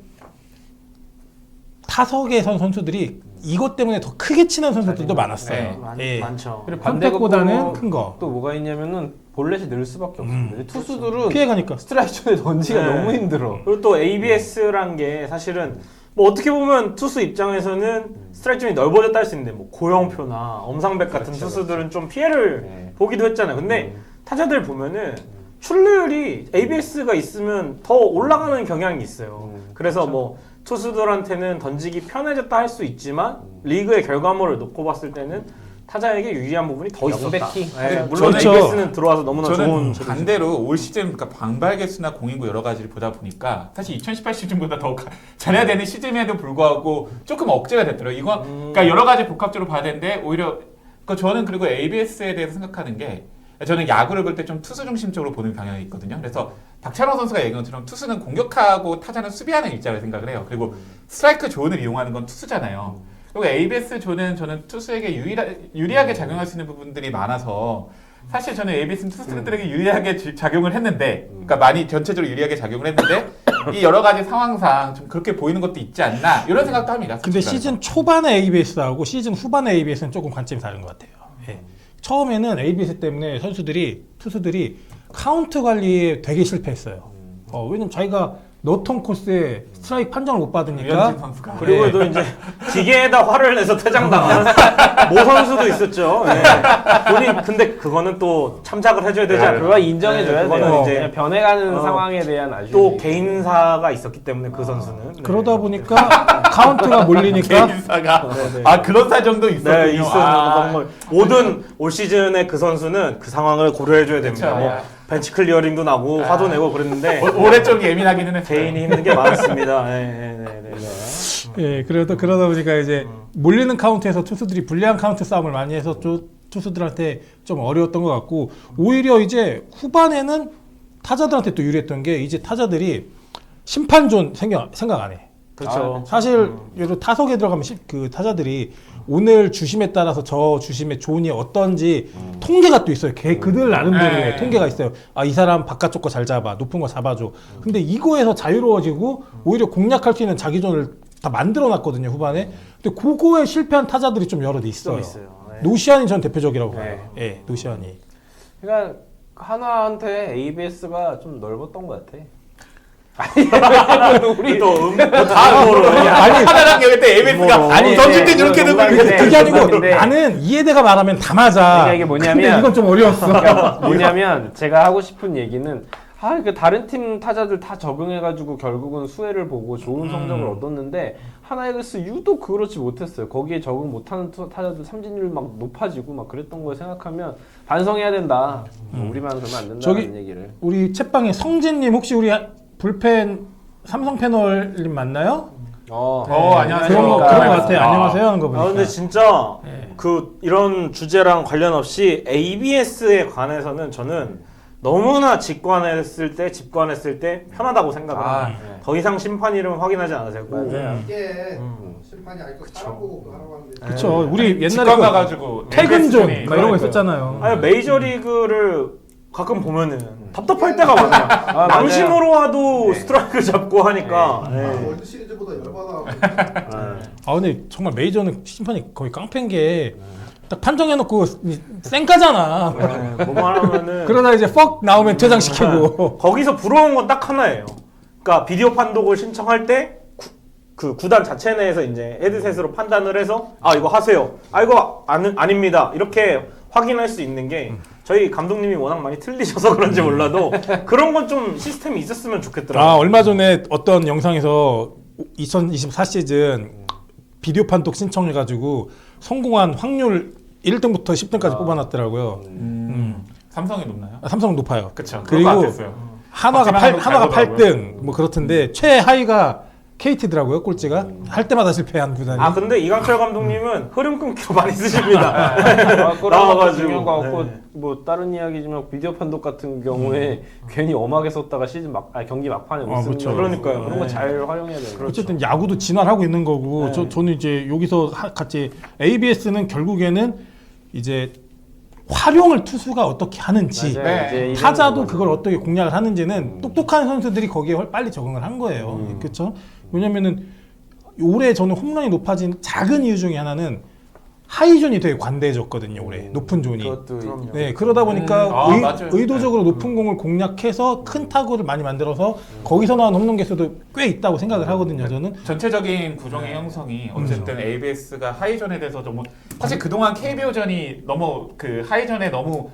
타석에 선 선수들이 이것 때문에 더 크게 치는 선수들도 많았어요. 예. 많죠. 그리고 컨택보다는 큰 거. 또 뭐가 있냐면은 볼넷이 늘 수밖에 없습니다. 근데 투수들은 피해가니까. 스트라이크 존에 던지기가 네. 너무 힘들어. 그리고 또 ABS란 게 사실은 뭐 어떻게 보면 투수 입장에서는 스트라이크 존이 넓어졌다 할 수 있는데 뭐 고영표나 엄상백 같은 그렇죠, 투수들은 좀 피해를 네. 보기도 했잖아요. 근데 타자들 보면은 출루율이 ABS가 있으면 더 올라가는 경향이 있어요. 그래서 뭐 투수들한테는 던지기 편해졌다 할 수 있지만 리그의 결과물을 놓고 봤을 때는 타자에게 유리한 부분이 더 있었다. 명백히. 네, 물론 그렇죠. ABS는 들어와서 너무나 좋은 저는 제도죠. 반대로 올 시즌 그러니까 방발 개수나 공인구 여러 가지를 보다 보니까 사실 2018 시즌보다 더 잘해야 되는 시즌에도 불구하고 조금 억제가 됐더라고요. 이건 그러니까 여러 가지 복합적으로 봐야 되는데 오히려 그러니까 저는 그리고 ABS에 대해서 생각하는 게 저는 야구를 볼 때 좀 투수 중심적으로 보는 경향이 있거든요. 그래서 박찬호 선수가 얘기한 것처럼 투수는 공격하고 타자는 수비하는 입장을 생각을 해요. 그리고 스트라이크 존을 이용하는 건 투수잖아요. 그리고 ABS 존은 저는 투수에게 유리하게 작용할 수 있는 부분들이 많아서 사실 저는 ABS는 투수들에게 유리하게 작용을 했는데 그러니까 많이 전체적으로 유리하게 작용을 했는데 이 여러 가지 상황상 좀 그렇게 보이는 것도 있지 않나 이런 생각도 합니다. 근데 솔직히 시즌 초반의 ABS하고 시즌 후반의 ABS는 조금 관점이 다른 것 같아요. 예. 처음에는 ABS 때문에 투수들이 카운트 관리에 되게 실패했어요. 왜냐면 자기가 너턴 코스에 스트라이크 판정을 못 받으니까. 유현진 선수가 그리고 네. 또 이제 기계에다 화를 내서 퇴장당한 모 선수도 있었죠. 네. 본인 근데 그거는 또 참작을 해줘야 되지 않을까? 그거 인정해줘야 네, 돼요. 그거는 이제 이제 변해가는 상황에 대한 아쉬움. 또 개인사가 있었기 때문에 그 선수는 네. 그러다 보니까 카운트가 몰리니까 개인사가 네. 아 그런 사정도 있었군요. 네, 있었는데 아. 정말 모든 올 시즌에 그 선수는 그 상황을 고려해줘야 됩니다. 그쵸, 뭐 야. 벤치 클리어링도 나고 화도 내고 그랬는데 올해 좀 예민하기는 했어요. 개인이 힘든 게 많습니다. 네, 네, 네, 네. 예, 그러다 보니까 이제 몰리는 카운트에서 투수들이 불리한 카운트 싸움을 많이 해서 투수들한테 좀 어려웠던 것 같고 오히려 이제 후반에는 타자들한테 또 유리했던 게 이제 타자들이 심판존 생각 안 해. 그렇죠. 사실 여러 타석에 들어가면 그 타자들이 오늘 주심에 따라서 저 주심의 존이 어떤지 통계가 또 있어요. 그들 나름대로의 네. 통계가 있어요. 아, 이 사람 바깥쪽 거 잘 잡아, 높은 거 잡아줘. 근데 이거에서 자유로워지고 오히려 공략할 수 있는 자기 존을 다 만들어놨거든요, 후반에. 근데 그거에 실패한 타자들이 좀 여러 대 있어요. 좀 있어요. 네. 노시안이 전 대표적이라고 봐요. 네. 예, 노시안이. 그러니까 하나한테 ABS가 좀 넓었던 것 같아. 우리 또 다음으로 아니, 하나랑 여기 때 ABS가 아니, 던질 때 이렇게 되고 근데 그게 아니고 근데 나는 이해대가 말하면 다 맞아. 그러니까 이게 뭐냐면 근데 이건 좀 어려웠어. 뭐냐면 제가 하고 싶은 얘기는 그 다른 팀 타자들 다 적응해가지고 결국은 수혜를 보고 좋은 성적을 얻었는데 하나이글스 유독 그렇지 못했어요. 거기에 적응 못하는 타자들 삼진율 막 높아지고 막 그랬던 걸 생각하면 반성해야 된다. 우리만 그러면 안 된다는 저기- 얘기를. 우리 채빵에 성진님 혹시 우리 불펜 삼성 패널님 맞나요? 안녕하세요. 그런 거 같아요. 안녕하세요 하는 거 보니까. 아 근데 진짜 네. 이런 주제랑 관련 없이 ABS에 관해서는 저는 너무나 직관했을 때 편하다고 생각을 합니다. 더 이상 심판 이름 확인하지 않아도 되고. 맞아요. 이게 심판이 알고 사람 보고 그거 하라고 하는데 그쵸. 우리 옛날에 직관 그 가가지고 퇴근존 ABS 막 이런 거 있었잖아요. 아니 메이저리그를 가끔 보면은 답답할 때가 많아요. 맞아요. 남심으로 와도 스트라이크 잡고 하니까. 아, 네. 월드 시리즈보다 열받아. 아 근데 정말 메이저는 심판이 거의 깡패인 게 딱 판정해놓고 쌩까잖아. 뭐만 하면은 그러다 이제 퍽 나오면 퇴장시키고. 거기서 부러운 건 딱 하나예요. 그러니까 비디오 판독을 신청할 때 그 구단 자체 내에서 이제 헤드셋으로 판단을 해서 아 이거 하세요. 아 이거 아닙니다. 이렇게 확인할 수 있는 게 저희 감독님이 워낙 많이 틀리셔서 그런지 몰라도 그런 건 좀 시스템이 있었으면 좋겠더라고요. 아 얼마 전에 어떤 영상에서 2024 시즌 비디오 판독 신청해가지고 성공한 확률 1등부터 10등까지 뽑아놨더라고요. 삼성이 높나요? 삼성은 높아요. 그쵸. 그리고 그럴 것 같았어요. 한화가 박지만 한화가 감독 잘 8등 뭐 그렇던데 최하위가 KT더라고요. 꼴찌가 할 때마다 실패한 구단이. 아 근데 이강철 감독님은 흐름 끊기로 많이 쓰십니다. 그런 것도 나와가지고. 중요한 것 같고 네. 뭐 다른 이야기지만 비디오 판독 같은 경우에 괜히 엄하게 썼다가 경기 막판에 못 쓰는 그쵸. 거 그러니까요. 그런 거 잘 활용해야 되는 거죠. 어쨌든 야구도 진화하고 있는 거고 저는 이제 여기서 같이 ABS는 결국에는 이제 활용을 투수가 어떻게 하는지 맞아요. 네. 이제 이런 타자도 거죠. 그걸 어떻게 공략을 하는지는 똑똑한 선수들이 거기에 빨리 적응을 한 거예요. 그렇죠? 왜냐면은 올해 저는 홈런이 높아진 작은 이유 중에 하나는 하이존이 되게 관대해졌거든요. 올해 높은 존이. 그것도 그럼요. 네, 그러다 보니까 맞아요. 의도적으로 높은 공을 공략해서 큰 타구를 많이 만들어서 거기서 나온 홈런 개수도 꽤 있다고 생각을 하거든요. 저는. 전체적인 구종의 형성이 어쨌든 ABS가 하이전에 대해서 좀 사실 그동안 KBO전이 너무 그 하이전에 너무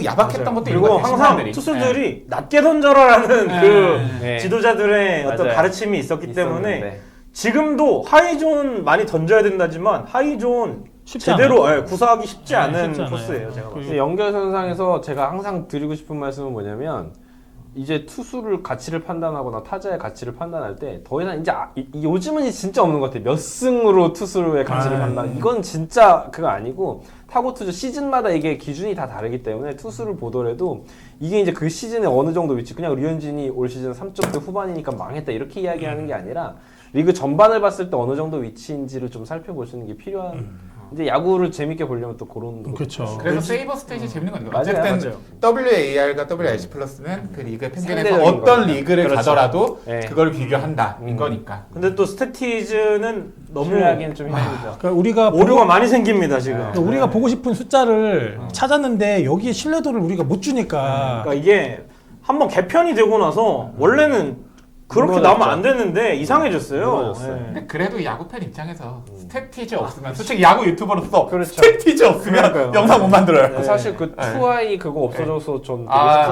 야박했던 것도 있는 것 그리고 같아요. 항상 심판들이. 투수들이 낮게 던져라라는 네. 그 네. 지도자들의 어떤 맞아요. 가르침이 있었기 때문에 있었는데. 지금도 하이존 많이 던져야 된다지만 하이존 쉽지 제대로 구사하기 쉽지 네, 않은 쉽지 않아요. 코스예요. 제가 봤을 때. 근데 연결선상에서 제가 항상 드리고 싶은 말씀은 뭐냐면 이제 투수를 가치를 판단하거나 타자의 가치를 판단할 때 더 이상 이제 요즘은 진짜 없는 것 같아요. 몇 승으로 투수의 가치를 판단. 이건 진짜 그거 아니고 타고 투수 시즌마다 이게 기준이 다 다르기 때문에 투수를 보더라도 이게 이제 그 시즌에 어느 정도 위치 그냥 류현진이 올 시즌 3점대 후반이니까 망했다 이렇게 이야기하는 게 아니라 리그 전반을 봤을 때 어느 정도 위치인지를 좀 살펴보시는 게 필요한 이제 야구를 재밌게 보려면 또 그런 그렇죠. 그래서 세이버 스테이지 재밌는 거니까 맞아요, 어쨌든 WAR과 WRC 플러스는 그 리그의 평균에서 상대적인 어떤 거니까. 리그를 그렇죠. 가더라도 네. 그걸 비교한다 인 거니까. 근데 또 스태티즈는 너무 신뢰하기는 좀 힘들죠. 그러니까 우리가 오류가 많이 생깁니다 지금. 그러니까 우리가 보고 싶은 숫자를 찾았는데 여기에 신뢰도를 우리가 못 주니까 그러니까 이게 한번 개편이 되고 나서 원래는 그렇게 무너졌죠. 나오면 안 되는데 이상해졌어요. 무너졌어요. 네. 근데 그래도 야구 팬 입장에서 스태티즈 없으면 솔직히 야구 유튜버로서 그렇죠. 스태티즈 없으면 그러니까요. 영상 못 만들어요. 사실 그 네. 2i 그거 없어져서 전 되게 맞아요.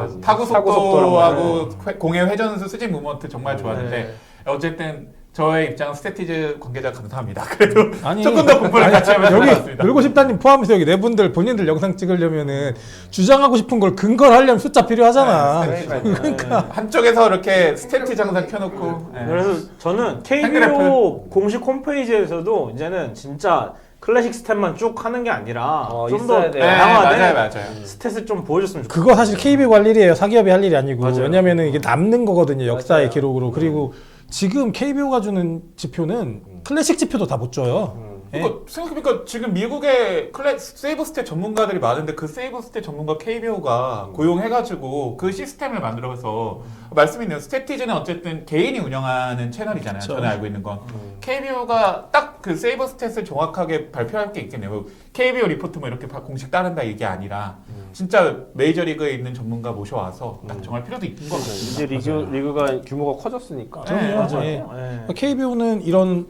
섭섭하거든요. 타구 속도랑 속도하고 공의 회전수 수직 무먼트 정말 좋았는데 네. 어쨌든 저의 입장은 스태티즈 관계자 감사합니다. 그래도 아니, 조금 더 공부를 같이 하면 좋을 것 여기 같습니다. 놀고 싶다님 포함해서 여기 네 분들 본인들 영상 찍으려면은 주장하고 싶은 걸 근거를 하려면 숫자 필요하잖아. 그러니까 한쪽에서 이렇게 스태티즈 항상 켜놓고 네. 그래서 저는 팬그래프. KBO 공식 홈페이지에서도 이제는 진짜 클래식 스탯만 쭉 하는 게 아니라 좀 더 있어야 돼요. 네, 다양화된 맞아요. 스탯을 좀 보여줬으면 좋겠어요. 그거 사실 KBO 할 일이에요. 사기업이 할 일이 아니고. 맞아요. 왜냐면은 이게 남는 거거든요. 역사의 맞아요. 기록으로. 그리고 지금 KBO가 주는 지표는 클래식 지표도 다 못 줘요. 예. 그러니까 생각해보니까 지금 미국에 세이브 스탯 전문가들이 많은데 그 세이브 스탯 전문가 KBO가 고용해가지고 그 시스템을 만들어서 말씀있네요. 스태티즈는 어쨌든 개인이 운영하는 채널이잖아요. 그쵸. 저는 알고 있는 건 KBO가 딱 그 세이브 스탯을 정확하게 발표할 게 있겠네요. 뭐 KBO 리포트 뭐 이렇게 공식 따른다 이게 아니라 진짜 메이저리그에 있는 전문가 모셔와서 딱 정할 필요도 있는 것 같아요. 이제 리그가 규모가 커졌으니까. 네, 맞아요. 예. KBO는 이런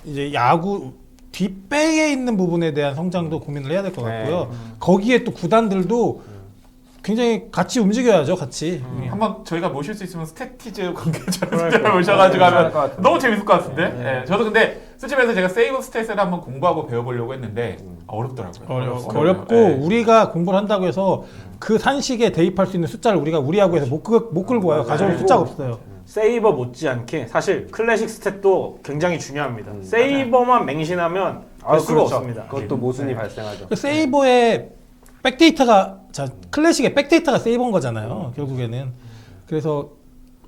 이제 야구 뒷배에 있는 부분에 대한 성장도 고민을 해야 될 것 같고요. 거기에 또 구단들도 굉장히 같이 움직여야죠, 같이. 한번 저희가 모실 수 있으면 스태티즈 관계자를 그러니까요. 모셔가지고 괜찮을 하면 것 같은데. 너무 재밌을 것 같은데. 예, 저도 근데 수집에서 제가 세이브 스탯을 한번 공부하고 배워보려고 했는데 어렵더라고요. 어렵고 예. 우리가 공부를 한다고 해서 그 산식에 대입할 수 있는 숫자를 우리가 우리 야구에서 못 끌고 와요. 가져올 숫자가 없어요. 세이버 못지않게 사실 클래식 스탯도 굉장히 중요합니다. 세이버만 맹신하면 될 수가 없습니다. 그것도 모순이 발생하죠. 그 세이버의 백데이터가 클래식의 백데이터가 세이버인 거잖아요. 결국에는. 그래서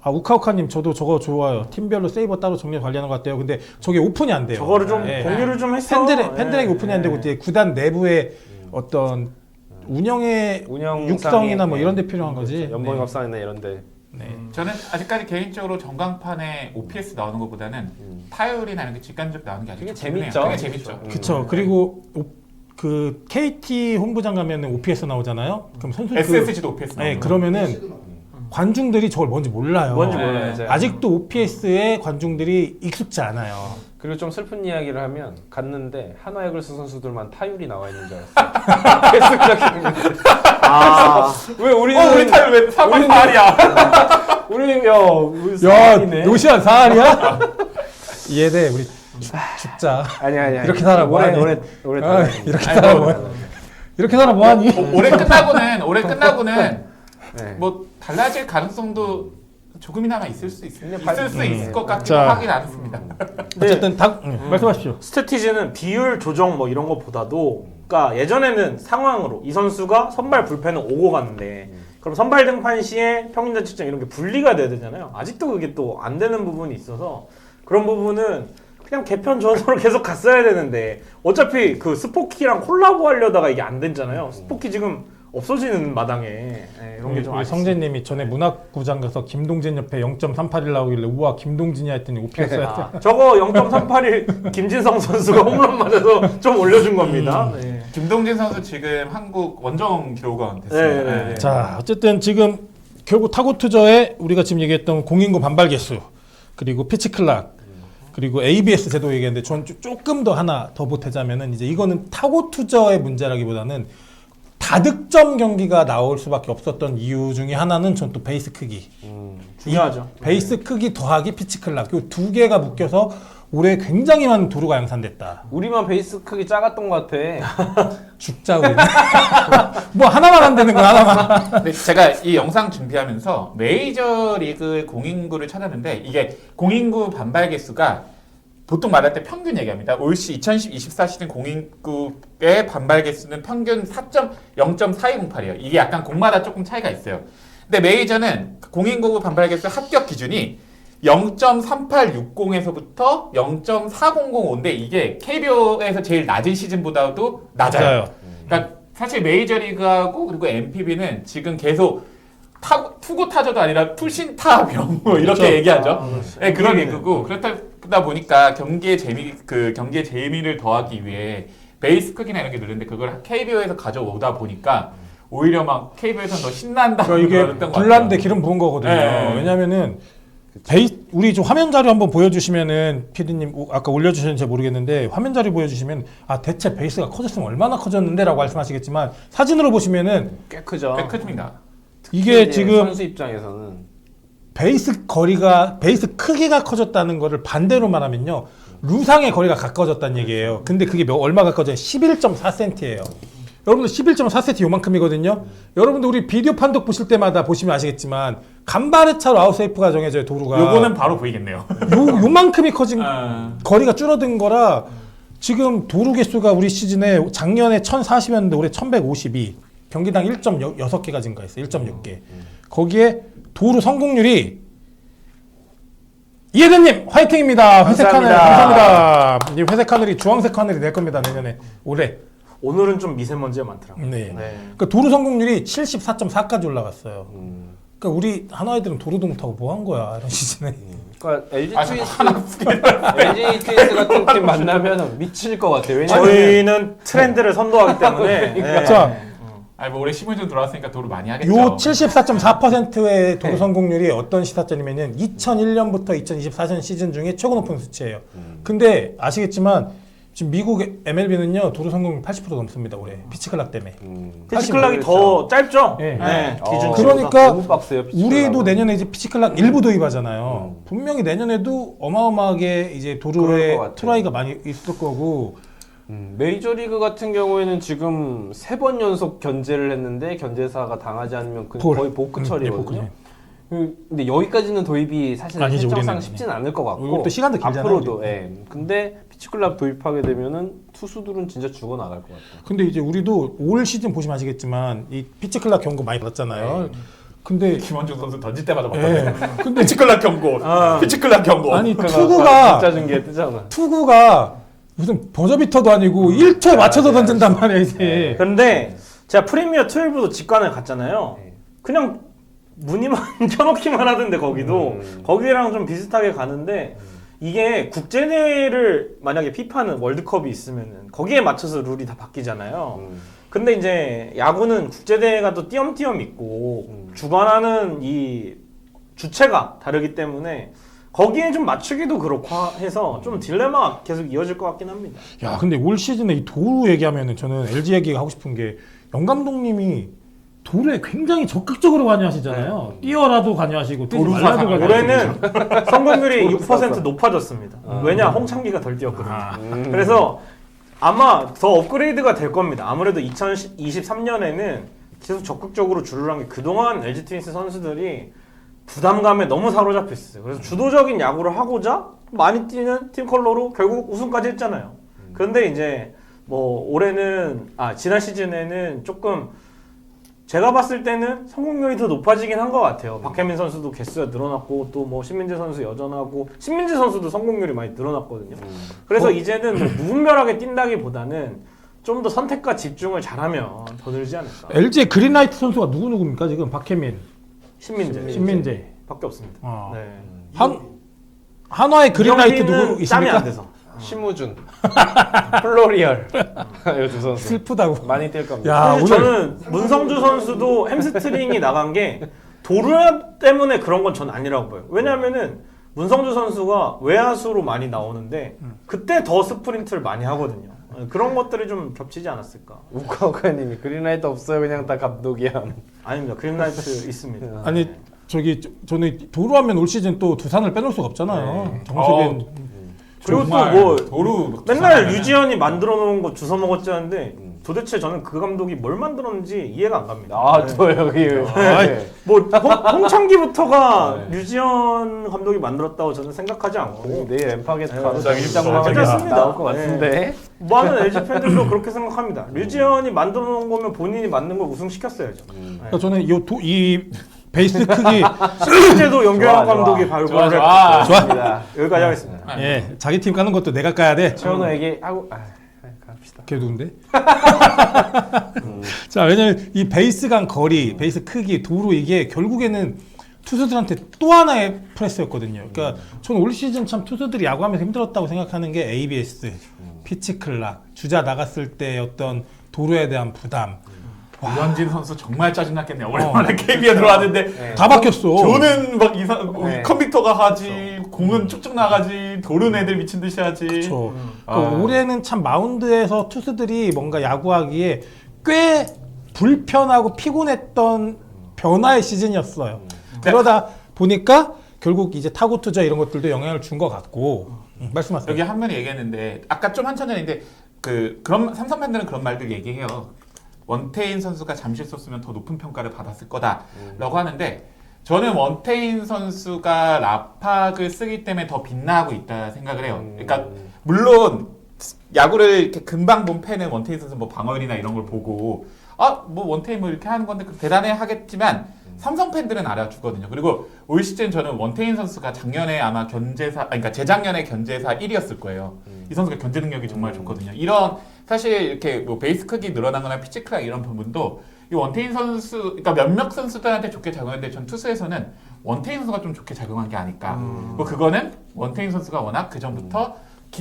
우카우카님 저도 저거 좋아요. 팀별로 세이버 따로 정리 관리하는 것 같아요. 근데 저게 오픈이 안 돼요. 저거를 좀 예. 공유를 좀 했어. 팬들에게 오픈이 안 되고 이제 구단 내부의 어떤 운영의 운영상의, 육성이나 뭐 네. 이런 데 필요한 거지. 연봉 네. 협상이나 이런데. 네. 저는 아직까지 개인적으로 전광판에 OPS 나오는 것보다는 타율이나 이런 게 직관적 나오는 게 아직 그게 좀 궁금해요. 재밌죠. 그게 재밌죠. 그쵸. 그리고 그 KT 홈구장 가면은 OPS 나오잖아요. 그럼 선수 SSG도 OPS 나오는 네, 거. 그러면은 관중들이 저걸 뭔지 몰라요. 뭔지 네. 몰라요. 맞아요. 아직도 OPS에 관중들이 익숙지 않아요. 그리고 좀 슬픈 이야기를 하면 갔는데 한화 이글스 선수들만 타율이 나와 있는 줄 알았어요. 계속 그렇게 아, 왜 우리는 우리 타율 왜 3월 4일이야? 우리 야, 사이네. 노시안 사알이야? 이해돼. 우리 죽자. 아니야. 이렇게 살아 뭐하니? 오래 아, 살아. 이렇게 살아 뭐하니? 이렇게 살아 뭐하니? 올해 끝나고는 네. 뭐 달라질 가능성도 조금이나마 있을 수 있을 수 있을 것 같기도 자. 하긴 않습니다. 어쨌든 말씀하십시오. 스태티즈는 비율 조정 뭐 이런 것보다도 그러니까 예전에는 상황으로 이 선수가 선발 불펜을 오고 갔는데 그럼 선발 등판 시에 평균 자책점 이런 게 분리가 돼야 되잖아요. 아직도 그게 또 안 되는 부분이 있어서 그런 부분은 그냥 개편 전으로 계속 갔어야 되는데 어차피 그 스포키랑 콜라보 하려다가 이게 안 됐잖아요. 스포키 지금 없어지는 마당에 이런 게 좀 우리 아쉽습니다. 성재님이 전에 문학구장 가서 김동진 옆에 0.381 나오길래 우와 김동진이야 했더니 OPS야. 저거 0.381 김진성 선수가 홈런 맞아서 좀 올려준 겁니다. 네. 김동진 선수 지금 한국 원정 기록원 됐습니다. 네. 자, 어쨌든 지금 결국 타고 투저에 우리가 지금 얘기했던 공인구 반발 개수 그리고 피치 클락 그리고 ABS 제도 얘기했는데 전 조금 더 하나 더 보태자면은 이제 이거는 타고 투저의 문제라기보다는 다득점 경기가 나올 수밖에 없었던 이유 중에 하나는 전 또 베이스 크기. 중요하죠. 베이스 크기 더하기 피치 클락. 이 두 개가 묶여서 올해 굉장히 많은 도루가 양산됐다. 우리만 베이스 크기 작았던 것 같아. 죽자 우리. 뭐 하나만 안 되는 거야 하나만. 근데 제가 이 영상 준비하면서 메이저리그 공인구를 찾았는데 이게 공인구 반발 개수가 보통 말할 때 평균 얘기합니다. 올 시 2024 시즌 공인구의 반발 개수는 평균 0.4208이에요. 이게 약간 공마다 조금 차이가 있어요. 근데 메이저는 공인구 반발 개수 합격 기준이 0.3860에서부터 0.4005인데 이게 KBO에서 제일 낮은 시즌보다도 낮아요. 그러니까 사실 메이저리그하고 그리고 NPB는 지금 계속 투고 타자도 아니라 투신타병 뭐 이렇게 그렇죠. 얘기하죠. 네, 그런 리그고 그렇다 보니까 경기의 재미를 더하기 위해 베이스 크기나 이런 게 늘는데 그걸 KBO에서 가져오다 보니까 오히려 막 KBO에서는 더 신난다. 그러니까 이게 불난데 기름 부은 거거든요. 네. 왜냐면은 우리 좀 화면 자료 한번 보여주시면은 PD님 아까 올려주셨는지 모르겠는데 화면 자료 보여주시면 대체 베이스가 커졌으면 얼마나 커졌는데라고 말씀하시겠지만 사진으로 보시면은 꽤 크죠. 꽤 크습니다. 이게 이제 지금 선수 입장에서는 베이스 크기가 커졌다는 거를 반대로 말하면요. 루상의 거리가 가까워졌다는 얘기예요. 근데 그게 얼마 가까워져요? 11.4cm예요. 여러분들 11.4cm 요만큼이거든요. 여러분들 우리 비디오 판독 보실 때마다 보시면 아시겠지만 간발의 차로 아웃세이프가 정해져요. 도루가. 요거는 바로 보이겠네요. 요만큼이 커진 아. 거리가 줄어든 거라 지금 도루 개수가 우리 시즌에 작년에 1040이었는데 올해 1152. 경기당 1.6개가 증가했어요. 1.6개. 거기에 도루 성공률이 이혜대님 화이팅입니다. 회색 하늘 감사합니다. 이 회색 하늘이 주황색 하늘이 될 겁니다. 내년에 올해. 오늘은 좀 미세먼지가 많더라고요. 네. 그러니까 도루 성공률이 74.4까지 올라갔어요. 그러니까 우리 한화애들은 도루도 못하고 뭐 한 거야 이런 시즌에. 그러니까 LG 아, 트윈스 하나 LG 트윈스 같은 팀 만나면 미칠 것 같아요. 왜냐면 저희는 트렌드를 선도하기 때문에. 네. 자, 아니 뭐 올해 시즌 들어왔으니까 도루 많이 하겠죠. 요 74.4%의 도루 성공률이 어떤 시사점이면은 2001년부터 2024년 시즌 중에 최고 높은 수치예요. 근데 아시겠지만 지금 미국 MLB는요 도루 성공률 80% 넘습니다 올해 피치클락 때문에. 피치클락이 더 짧죠? 네. 네. 기준 그러니까 너무 빡세요. 우리도 내년에 이제 피치클락 일부 도입하잖아요. 분명히 내년에도 어마어마하게 이제 그럴 도루에 것 같아요. 트라이가 많이 있을 거고. 메이저리그 같은 경우에는 지금 3번 연속 견제를 했는데 견제사가 당하지 않으면 거의 보크 처리거든요. 근데 여기까지는 도입이 사실 아니지, 실정상 우리는. 쉽진 않을 것 같고 우리는 또 시간도 길잖아요, 앞으로도 우리는. 예. 근데 피치클락 도입하게 되면은 투수들은 진짜 죽어 나갈 것 같아요. 근데 이제 우리도 올 시즌 보시면 아시겠지만 이 피치클락 경고 많이 받았잖아요. 근데 김원중 선수 던질 때마다 예. 봤거든요. 근데 피치클락 경고, 피치클락 경고. 아니 진짜 투구가 중계에 뜨잖아. 무슨 버저비터도 아니고 1초에 맞춰서 던진단 말이야 이제. 근데 제가 프리미어 12도 직관을 갔잖아요. 그냥 무늬만 켜놓기만 하던데 거기도 거기랑 좀 비슷하게 가는데 이게 국제대회를 만약에 피파는 월드컵이 있으면은 거기에 맞춰서 룰이 다 바뀌잖아요. 근데 이제 야구는 국제대회가 또 띄엄띄엄 있고 주관하는 이 주체가 다르기 때문에 거기에 좀 맞추기도 그렇고 해서 좀 딜레마가 계속 이어질 것 같긴 합니다. 야 근데 올 시즌에 이 도루 얘기하면은 저는 LG 얘기 하고 싶은 게 영 감독님이 도루에 굉장히 적극적으로 관여하시잖아요. 뛰어라도 관여하시고 뛰지 도루 말라도 사상. 관여하시고. 올해는 성공률이 6% 높아졌습니다. 왜냐 홍창기가 덜 뛰었거든요. 그래서 아마 더 업그레이드가 될 겁니다. 아무래도 2023년에는 계속 적극적으로 주를 한 게 그동안 LG 트윈스 선수들이 부담감에 너무 사로잡혀 있어요. 그래서 주도적인 야구를 하고자 많이 뛰는 팀 컬러로 결국 우승까지 했잖아요. 그런데 이제 뭐 올해는 지난 시즌에는 조금 제가 봤을 때는 성공률이 더 높아지긴 한 것 같아요. 박혜민 선수도 개수가 늘어났고 또 뭐 신민재 선수 여전하고 신민재 선수도 성공률이 많이 늘어났거든요. 그래서 이제는 뭐 무분별하게 뛴다기보다는 좀 더 선택과 집중을 잘하면 더 늘지 않을까. LG의 그린라이트 선수가 누구입니까 지금? 박혜민, 신민재 밖에 없습니다. 네. 한화의 그린라이트 누구 이경빈은 짬이 안 있습니까? 돼서. 심우준, 플로리얼 이두 선수 슬프다고. 많이 뛸 겁니다. 야, 사실 오늘 저는 문성주 선수도 햄스트링이 나간 게 도루 때문에 그런 건 전 아니라고 봐요. 왜냐하면은 문성주 선수가 외야수로 많이 나오는데 그때 더 스프린트를 많이 하거든요. 그런 것들이 좀 겹치지 않았을까. 우카우카님이 그린라이트 없어요. 그냥 다 감독이야. 아닙니다. 그린라이트 있습니다. 아니 저는 도루하면 올 시즌 또 두산을 빼놓을 수가 없잖아요. 정석인. 그리고 정말 또 뭐 도루 맨날 류지현이 만들어 놓은 거 주워 먹었지 하는데 도대체 저는 그 감독이 뭘 만들었는지 이해가 안 갑니다. 또 여기 뭐 홍창기부터가 류지현 감독이 만들었다고 저는 생각하지 않고 내일 엠파게트 가서 갑자기 장담하면 괜찮습니다. 나올 것 같은데. 많은 LG 팬들도 그렇게 생각합니다. 류지현이 만들어 놓은 거면 본인이 만든 걸 우승시켰어야죠. 그러니까 저는 이 베이스 크기 실제도 연결한 좋아, 감독이 좋아, 발굴을 좋아. 했고 좋습니다. 여기까지 하겠습니다. 예 자기 팀 까는 것도 내가 까야 돼. 최원호 얘기하고 갑시다. 걔 누군데? 자 왜냐면 이 베이스 간 거리, 베이스 크기, 도루 이게 결국에는 투수들한테 또 하나의 프레스였거든요. 그러니까 저는 올 시즌 참 투수들이 야구하면서 힘들었다고 생각하는 게 ABS, 피치클락, 주자 나갔을 때 어떤 도루에 대한 부담. 유현진 선수 정말 짜증났겠네요. 오랜만에 KB에 들어왔는데 다 바뀌었어. 저는 막 이상 네. 컴퓨터가 하지 공은 쭉쭉 나가지 도른 애들 미친 듯이 하지. 그렇죠. 그러니까 올해는 참 마운드에서 투수들이 뭔가 야구하기에 꽤 불편하고 피곤했던 변화의 시즌이었어요. 그러다 보니까 결국 이제 타고 투자 이런 것들도 영향을 준 것 같고 말씀하세요. 여기 한 분이 얘기했는데 아까 좀 한참 전인데 그런 삼성 팬들은 그런 말들 얘기해요. 원태인 선수가 잠실 썼으면 더 높은 평가를 받았을 거다라고 하는데 저는 원태인 선수가 라팍을 쓰기 때문에 더 빛나고 있다 생각을 해요. 그러니까 물론 야구를 이렇게 금방 본 팬은 원태인 선수 뭐 방어율이나 이런 걸 보고 뭐 원태인 뭐 이렇게 하는 건데 대단해 하겠지만 삼성 팬들은 알아주거든요. 그리고 올 시즌 저는 원태인 선수가 작년에 아마 그러니까 재작년에 견제사 1위였을 거예요. 이 선수가 견제 능력이 정말 좋거든요. 이런 사실 이렇게 뭐 베이스 크기 늘어나거나 피치 크기 이런 부분도 이 원태인 선수, 그러니까 몇몇 선수들한테 좋게 작용했는데 전 투수에서는 원태인 선수가 좀 좋게 작용한 게 아닐까. 뭐 그거는 원태인 선수가 워낙 그 전부터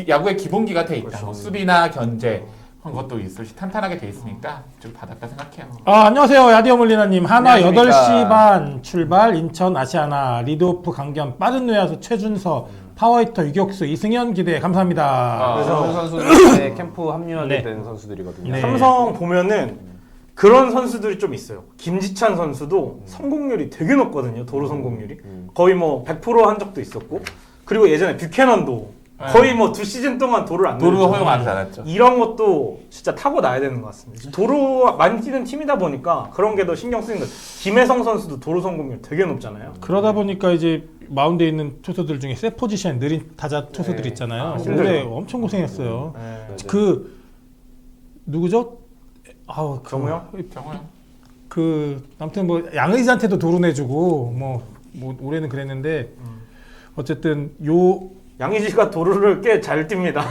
야구의 기본기가 돼 있다. 뭐 수비나 견제 그런 것도 있을 시 탄탄하게 돼 있으니까 좀 받았다 생각해요. 안녕하세요. 야디오 몰리나님. 하나 안녕하십니까. 8시 반 출발 인천 아시아나 리드오프 강견 빠른 외야수 최준서 파워히터 유격수 이승현 기대 감사합니다. 그래서 선수들 캠프 합류하게 네. 된 선수들이거든요. 네. 삼성 보면은 그런 선수들이 좀 있어요. 김지찬 선수도 성공률이 되게 높거든요. 도루 성공률이 거의 뭐 100% 한 적도 있었고, 그리고 예전에 뷰캐넌도 거의 뭐 2시즌 동안 도루를 안 도루 내줬잖아요. 허용 안 잘했죠. 이런 것도 진짜 타고 나야 되는 것 같습니다. 도루 많이 뛰는 팀이다 보니까 그런 게 더 신경 쓰이는 것 같아요. 김혜성 선수도 도루 성공률 되게 높잖아요. 그러다 보니까 이제 마운드에 있는 투수들 중에 세 포지션 느린 타자 투수들 네. 있잖아요. 힘들죠. 올해 엄청 고생했어요. 네. 그 누구죠? 정우영? 정우영. 아무튼 뭐 양의지한테도 도루 내주고 뭐 올해는 그랬는데 어쨌든 양의지가 도루를 꽤 잘 뜁니다.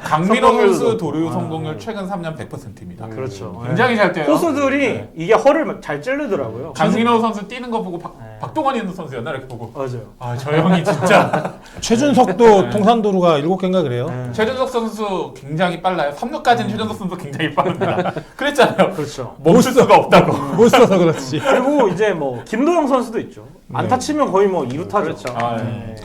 강민호 성공률도 선수 높고. 도루 성공률 최근 3년 100%입니다. 그렇죠. 굉장히 잘 뛰어요. 포수들이 네. 이게 허를 잘 찌르더라고요. 강민호 선수 뛰는 거 보고 네. 박동원 있는 선수였나 이렇게 보고 맞아요. 저 형이 진짜 최준석도 통산도루가 7개인가 그래요. 네. 최준석 선수 굉장히 빨라요. 3루까지는 최준석 선수 굉장히 빠릅니다. 그랬잖아요. 그렇죠. 멈출 수가 없다고. 못 써서 그렇지. 그리고 이제 뭐 김도영 선수도 있죠. 안타 치면 거의 뭐 2루타죠. 그렇죠. 네.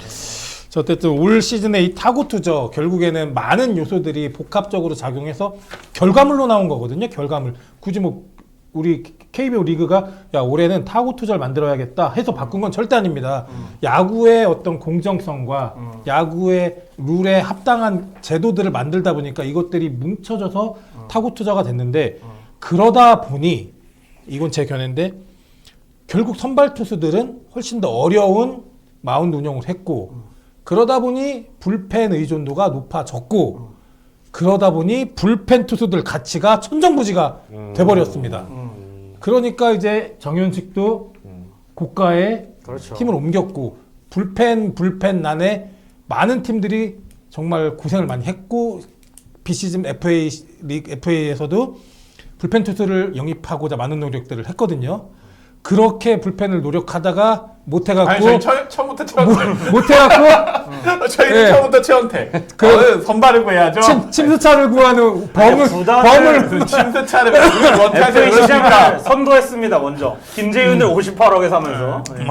자, 어쨌든 올 시즌에 이 타구 투저 결국에는 많은 요소들이 복합적으로 작용해서 결과물로 나온 거거든요. 결과물. 굳이 뭐 우리 KBO 리그가 야 올해는 타구 투자를 만들어야겠다 해서 바꾼 건 절대 아닙니다. 야구의 어떤 공정성과 야구의 룰에 합당한 제도들을 만들다 보니까 이것들이 뭉쳐져서 타구 투자가 됐는데 그러다 보니 이건 제 견해인데 결국 선발 투수들은 훨씬 더 어려운 마운드 운영을 했고 그러다 보니 불펜 의존도가 높아졌고 그러다 보니 불펜 투수들 가치가 천정부지가 돼버렸습니다. 그러니까 이제 정현식도 고가의 그렇죠. 팀을 옮겼고 불펜난에 많은 팀들이 정말 고생을 많이 했고 비시즌 FA에서도 불펜 투수를 영입하고자 많은 노력들을 했거든요. 그렇게 불펜을 노력하다가 못해갖고 아니 저희 처음부터 최원태. 못해갖고 저희는 네. 처음부터 최원태. 선발을 구해야죠. 침수차를 구하는 범을 침수차를 원태하지 FA 그러니까. 시장을 선도했습니다. 먼저 김재윤을 58억에 사면서. 네.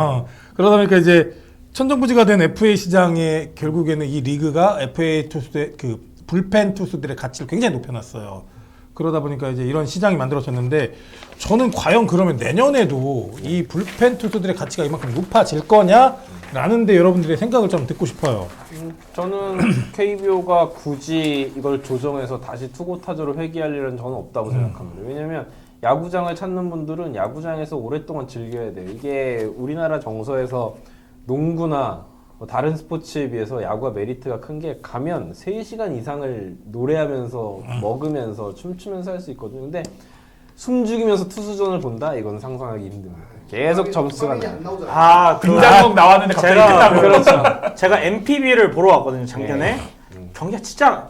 그러다 보니까 이제 천정부지가 된 FA 시장에 결국에는 이 리그가 FA 투수의 그 불펜 투수들의 가치를 굉장히 높여놨어요. 그러다 보니까 이제 이런 시장이 만들어졌는데 저는 과연 그러면 내년에도 이 불펜 투수들의 가치가 이만큼 높아질 거냐라는 데 여러분들의 생각을 좀 듣고 싶어요. 저는 KBO가 굳이 이걸 조정해서 다시 투고 타조로 회귀할 일은 저는 없다고 생각합니다. 왜냐면 야구장을 찾는 분들은 야구장에서 오랫동안 즐겨야 돼요. 이게 우리나라 정서에서 농구나 뭐 다른 스포츠에 비해서 야구가 메리트가 큰 게 가면 3시간 이상을 노래하면서 먹으면서 춤추면서 할 수 있거든요. 근데 숨 죽이면서 투수전을 본다? 이건 상상하기 힘듭니다. 계속 점수가 나요. 안 나오잖아요. 등장곡 나왔는데 갑자기 끝나고. 그렇죠. 제가 MPB를 보러 왔거든요. 작년에. 경기가 진짜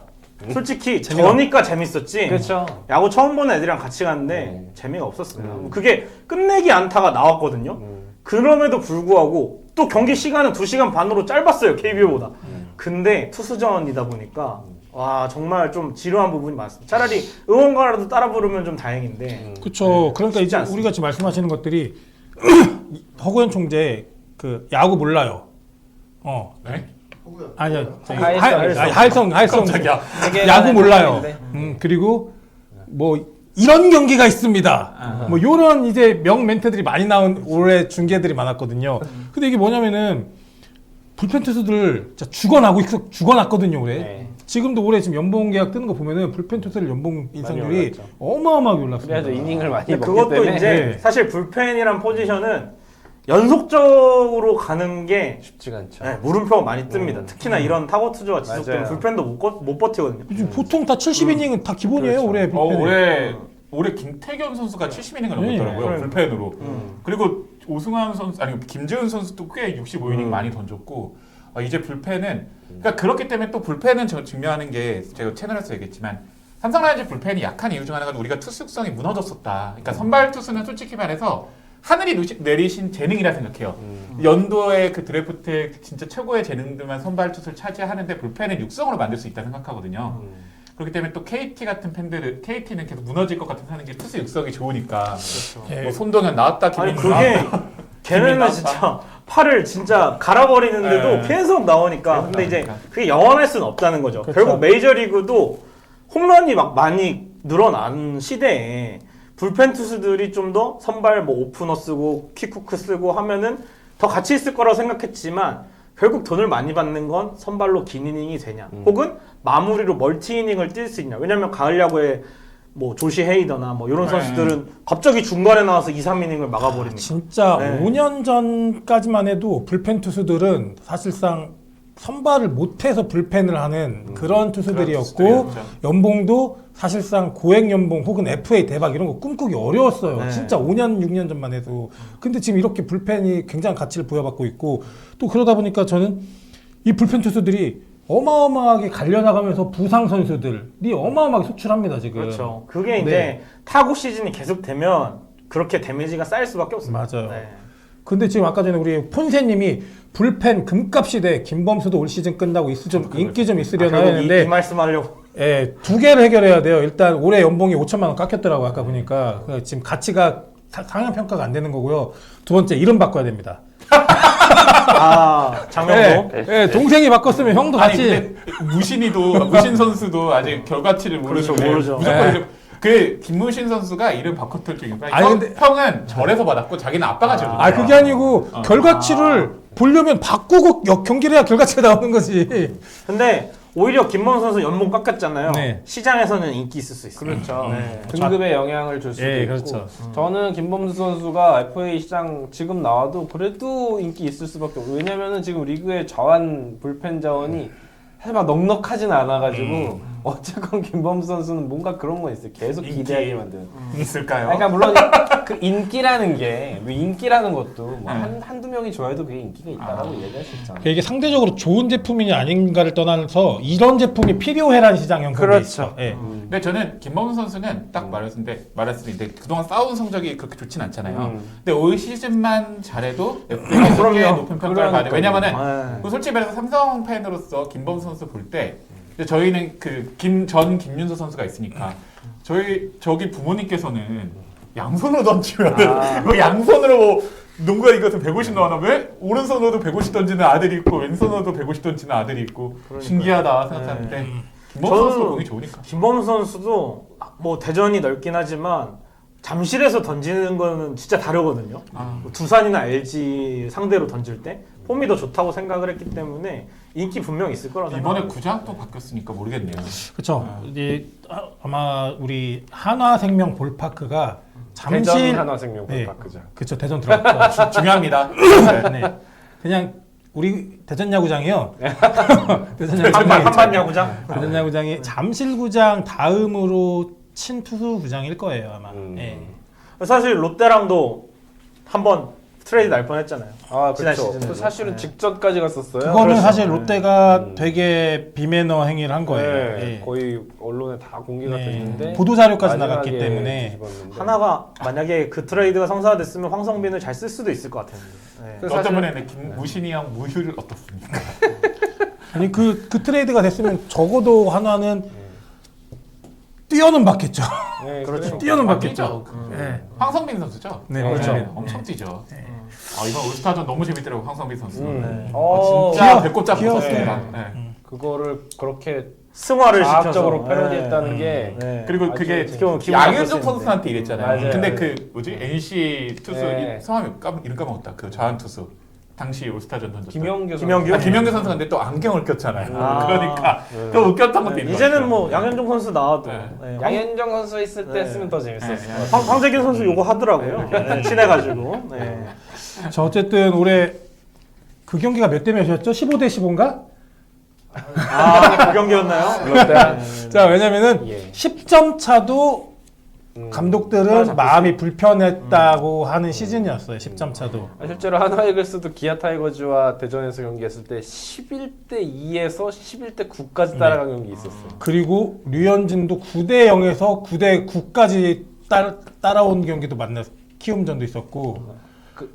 솔직히 저니까 재밌었지. 그렇죠. 야구 처음 보는 애들이랑 같이 갔는데 재미가 없었어요. 그게 끝내기 안타가 나왔거든요. 그럼에도 불구하고 또 경기 시간은 2시간 반으로 짧았어요. KBO보다. 근데 투수전이다 보니까 와 정말 좀 지루한 부분이 많습니다. 차라리 응원가라도 따라 부르면 좀 다행인데. 그렇죠. 그러니까 쉽지 이제 않습니다. 우리가 지금 말씀하시는 것들이 허구현 총재 그 야구 몰라요. 네? 허구야. 아니요. 하일성. 하일성 깜짝이야. 되게 야구 몰라요. 사람인데. 그리고 뭐 이런 경기가 있습니다. 아. 뭐 요런 이제 명 멘트들이 많이 나온 올해 중계들이 많았거든요. 근데 이게 뭐냐면은 불펜 투수들 진짜 죽어놨거든요 올해. 네. 지금도 올해 지금 연봉 계약 뜨는 거 보면은 불펜 투수들 연봉 인상률이 올랐죠. 어마어마하게 올랐습니다. 그래야죠. 이닝을 많이 근데 먹기 그것도 때문에 이제 네. 사실 불펜이란 포지션은 연속적으로 가는 게 쉽지가 않죠. 네, 물음표가 많이 뜹니다. 특히나 이런 타고 투수가 지속되면 맞아요. 불펜도 못 버티거든요. 요즘 보통 다 70이닝은 다 기본이에요 그렇죠. 올해 불펜이. 올해 김태견 선수가 70이닝을 네. 넘었더라고요. 그러니까. 불펜으로. 음. 그리고 오승환 선수 아니 김재훈 선수도 꽤 65이닝 많이 던졌고 이제 불펜은 그러니까 그렇기 때문에 또 불펜은 저 증명하는 게 제가 채널에서 얘기했지만 삼성 라이온즈 불펜이 약한 이유 중 하나가 우리가 투수성이 무너졌었다. 그러니까 선발 투수는 솔직히 말해서 하늘이 내리신 재능이라 생각해요. 연도에 그 드래프트에 진짜 최고의 재능들만 선발 투수를 차지하는데 불펜은 육성으로 만들 수 있다 생각하거든요. 그렇기 때문에 또 KT 같은 팬들은 KT는 계속 무너질 것 같은 하는 게 투수 육성이 좋으니까 예. 뭐 손동현 나왔다 아니 김민수 그게 나왔다. 걔네는 나왔다. 진짜 팔을 진짜 갈아버리는데도 네. 계속 나오니까. 계속 근데 이제 나오니까. 그게 영원할 수는 없다는 거죠. 그렇죠. 결국 메이저리그도 홈런이 막 많이 늘어난 시대에 불펜 투수들이 좀 더 선발 뭐 오프너 쓰고 킥후크 쓰고 하면은 더 가치 있을 거라고 생각했지만 결국 돈을 많이 받는 건 선발로 긴 이닝이 되냐 혹은 마무리로 멀티 이닝을 뛸 수 있냐. 왜냐면 가을 야구에 뭐 조시 헤이더나 뭐 이런 네. 선수들은 갑자기 중간에 나와서 2, 3이닝을 막아버리니까. 진짜 네. 5년 전까지만 해도 불펜 투수들은 사실상 선발을 못해서 불펜을 하는 그런 투수들이었고 투수들이었죠. 연봉도 사실상 고액 연봉 혹은 FA 대박 이런 거 꿈꾸기 어려웠어요. 네. 진짜 5년, 6년 전만 해도. 근데 지금 이렇게 불펜이 굉장한 가치를 부여받고 있고 또 그러다 보니까 저는 이 불펜 투수들이 어마어마하게 갈려나가면서 부상 선수들이 어마어마하게 소출합니다 지금. 그렇죠. 그게 이제 네. 타구 시즌이 계속되면 그렇게 데미지가 쌓일 수밖에 없어요. 맞아요. 네. 근데 지금 아까 전에 우리 폰세님이 불펜 금값 시대 김범수도 올 시즌 끝나고 인기 좀 있으려나 결국 했는데 이 말씀하려고. 예, 두 개를 해결해야 돼요. 일단 올해 연봉이 5천만 원 깎였더라고 아까 보니까 지금 가치가 상향 평가가 안 되는 거고요. 두 번째 이름 바꿔야 됩니다. 아 장명도. 예, 예, 동생이 바꿨으면 형도 아니 같이 근데 무신 선수도 아직 결과치를 모르는데 그렇죠, 모르죠. 무조건 네. 이름 그 김무신 선수가 이름 바꿨을 적인가? 아니, 근데- 형은 절에서 받았고 자기는 아빠가 지어줬어. 아 그게 아니고 결과치를 보려면 바꾸고 경기를 해야 결과치가 나오는 거지. 근데 오히려 김범수 선수 연봉 깎였잖아요. 네. 시장에서는 인기 있을 수 있어요. 그렇죠. 네. 등급에 영향을 줄 수도 예, 있고. 그렇죠. 저는 김범수 선수가 FA 시장 지금 나와도 그래도 인기 있을 수밖에 없고 왜냐면은 지금 리그의 자원 불펜 자원이 사실 막 넉넉하진 않아가지고 어쨌건 김범수 선수는 뭔가 그런 건 있어요. 계속 인기. 기대하게 만드는. 있을까요? 그러니까 물론 그 인기라는 게 인기라는 것도 뭐 네. 한두 명이 좋아해도 그게 인기가 있다라고 얘기할 수 있잖아요. 이게 상대적으로 좋은 제품이냐 아닌가를 떠나서 이런 제품이 필요해라는 시장 형성이 그렇죠. 있어. 예. 근데 저는 김범수 선수는 딱 말했을 때 그동안 싸운 성적이 그렇게 좋진 않잖아요. 근데 올 시즌만 잘해도 FA에서 꽤 그럼요. 높은 평가를 받아요. 왜냐면은 네. 그 솔직히 말해서 삼성 팬으로서 김범수 선수 볼 때 저희는 그 김윤서 선수가 있으니까 저기 부모님께서는 양손으로 던지면 뭐 양손으로 뭐 농구가 이것도 150 나오나 왜 오른손으로도 150 던지는 아들이 있고 왼손으로도 150 던지는 아들이 있고 신기하다 생각하는데 김범수 저는 선수가 공이 좋으니까. 김범수 선수도 뭐 대전이 넓긴 하지만 잠실에서 던지는 거는 진짜 다르거든요. 뭐 두산이나 LG 상대로 던질 때 폼이 더 좋다고 생각을 했기 때문에 인기 분명 있을 거라고 이번에 생각합니다. 구장도 바뀌었으니까 모르겠네요. 그렇죠. 이제 아마 우리 한화생명 볼파크가 대전 잠실 하나생명 네. 바꾸자. 그렇죠. 대전 들어갔죠. 중요합니다. 네. 그냥 우리 대전 야구장이요. 대전 한반 야구장. 대전 야구장이 잠실구장 다음으로 친투수 구장일 거예요 아마. 예. 사실 롯데랑도 한번 트레이드 날 뻔했잖아요. 아 지난 그렇죠. 시즌에도. 그 사실은 네. 직전까지 갔었어요. 그거는 그렇죠. 사실 롯데가 되게 비매너 행위를 한 거예요. 네, 예. 거의 언론에 다 공개가 네. 됐는데 보도 자료까지 마지막에 나갔기 때문에 뒤집었는데. 하나가 만약에 그 트레이드가 성사됐으면 황성빈을 잘 쓸 수도 있을 것 같았는데. 네. 그래서 어떤 사실- 분에는 김무신이 형 무휴를 어떻습니까? 아니 그 트레이드가 됐으면 적어도 한화는 뛰어는 받겠죠. 네, 그렇죠. 뛰어는 아, 받겠죠. 뛰죠. 네. 황성빈 선수죠? 네, 그렇죠. 네, 엄청 뛰죠. 아, 이번 올스타전 너무 재밌더라고 황성빈 선수. 네. 진짜 귀여워. 배꼽 잡고 귀여웠어요. 섰습니다. 네. 그거를 그렇게 승화를 과학적으로 시켜서 패러디했다는 게 네. 그리고 아주 그게 기분 나쁠 수 양현종 있는데. 선수한테 이랬잖아요. 맞아요. 근데 그 뭐지 NC 투수 네. 성함이 이름 까먹었다. 그 좌완 투수 당시 올스타전 던졌던 김영규 김영규? 아, 김영규 선수가 근데 또 안경을 꼈잖아요. 아. 그러니까 네. 또 웃겼던 것도 있는 것 이제는 같아요. 뭐 양현종 선수 나와도 네. 네. 양현종 선수 있을 때 네. 했으면 더 재밌었을 네. 것 같아요. 황재균 선수 요거 하더라고요. 네, 친해가지고. 네. 자, 어쨌든 올해 그 경기가 몇 대 몇이었죠? 15대 15인가? 아, 그 경기였나요? 롯데 자, 왜냐면은 예. 10점 차도 감독들은 따라잡혔어요. 마음이 불편했다고 하는 시즌이었어요. 10점 차도. 실제로 한화이글스도 기아 타이거즈와 대전에서 경기했을 때 11대 2에서 11대 9까지 따라간 경기 있었어요. 그리고 류현진도 9대 0에서 9대 9까지 따라온 경기도 만났 키움전도 있었고.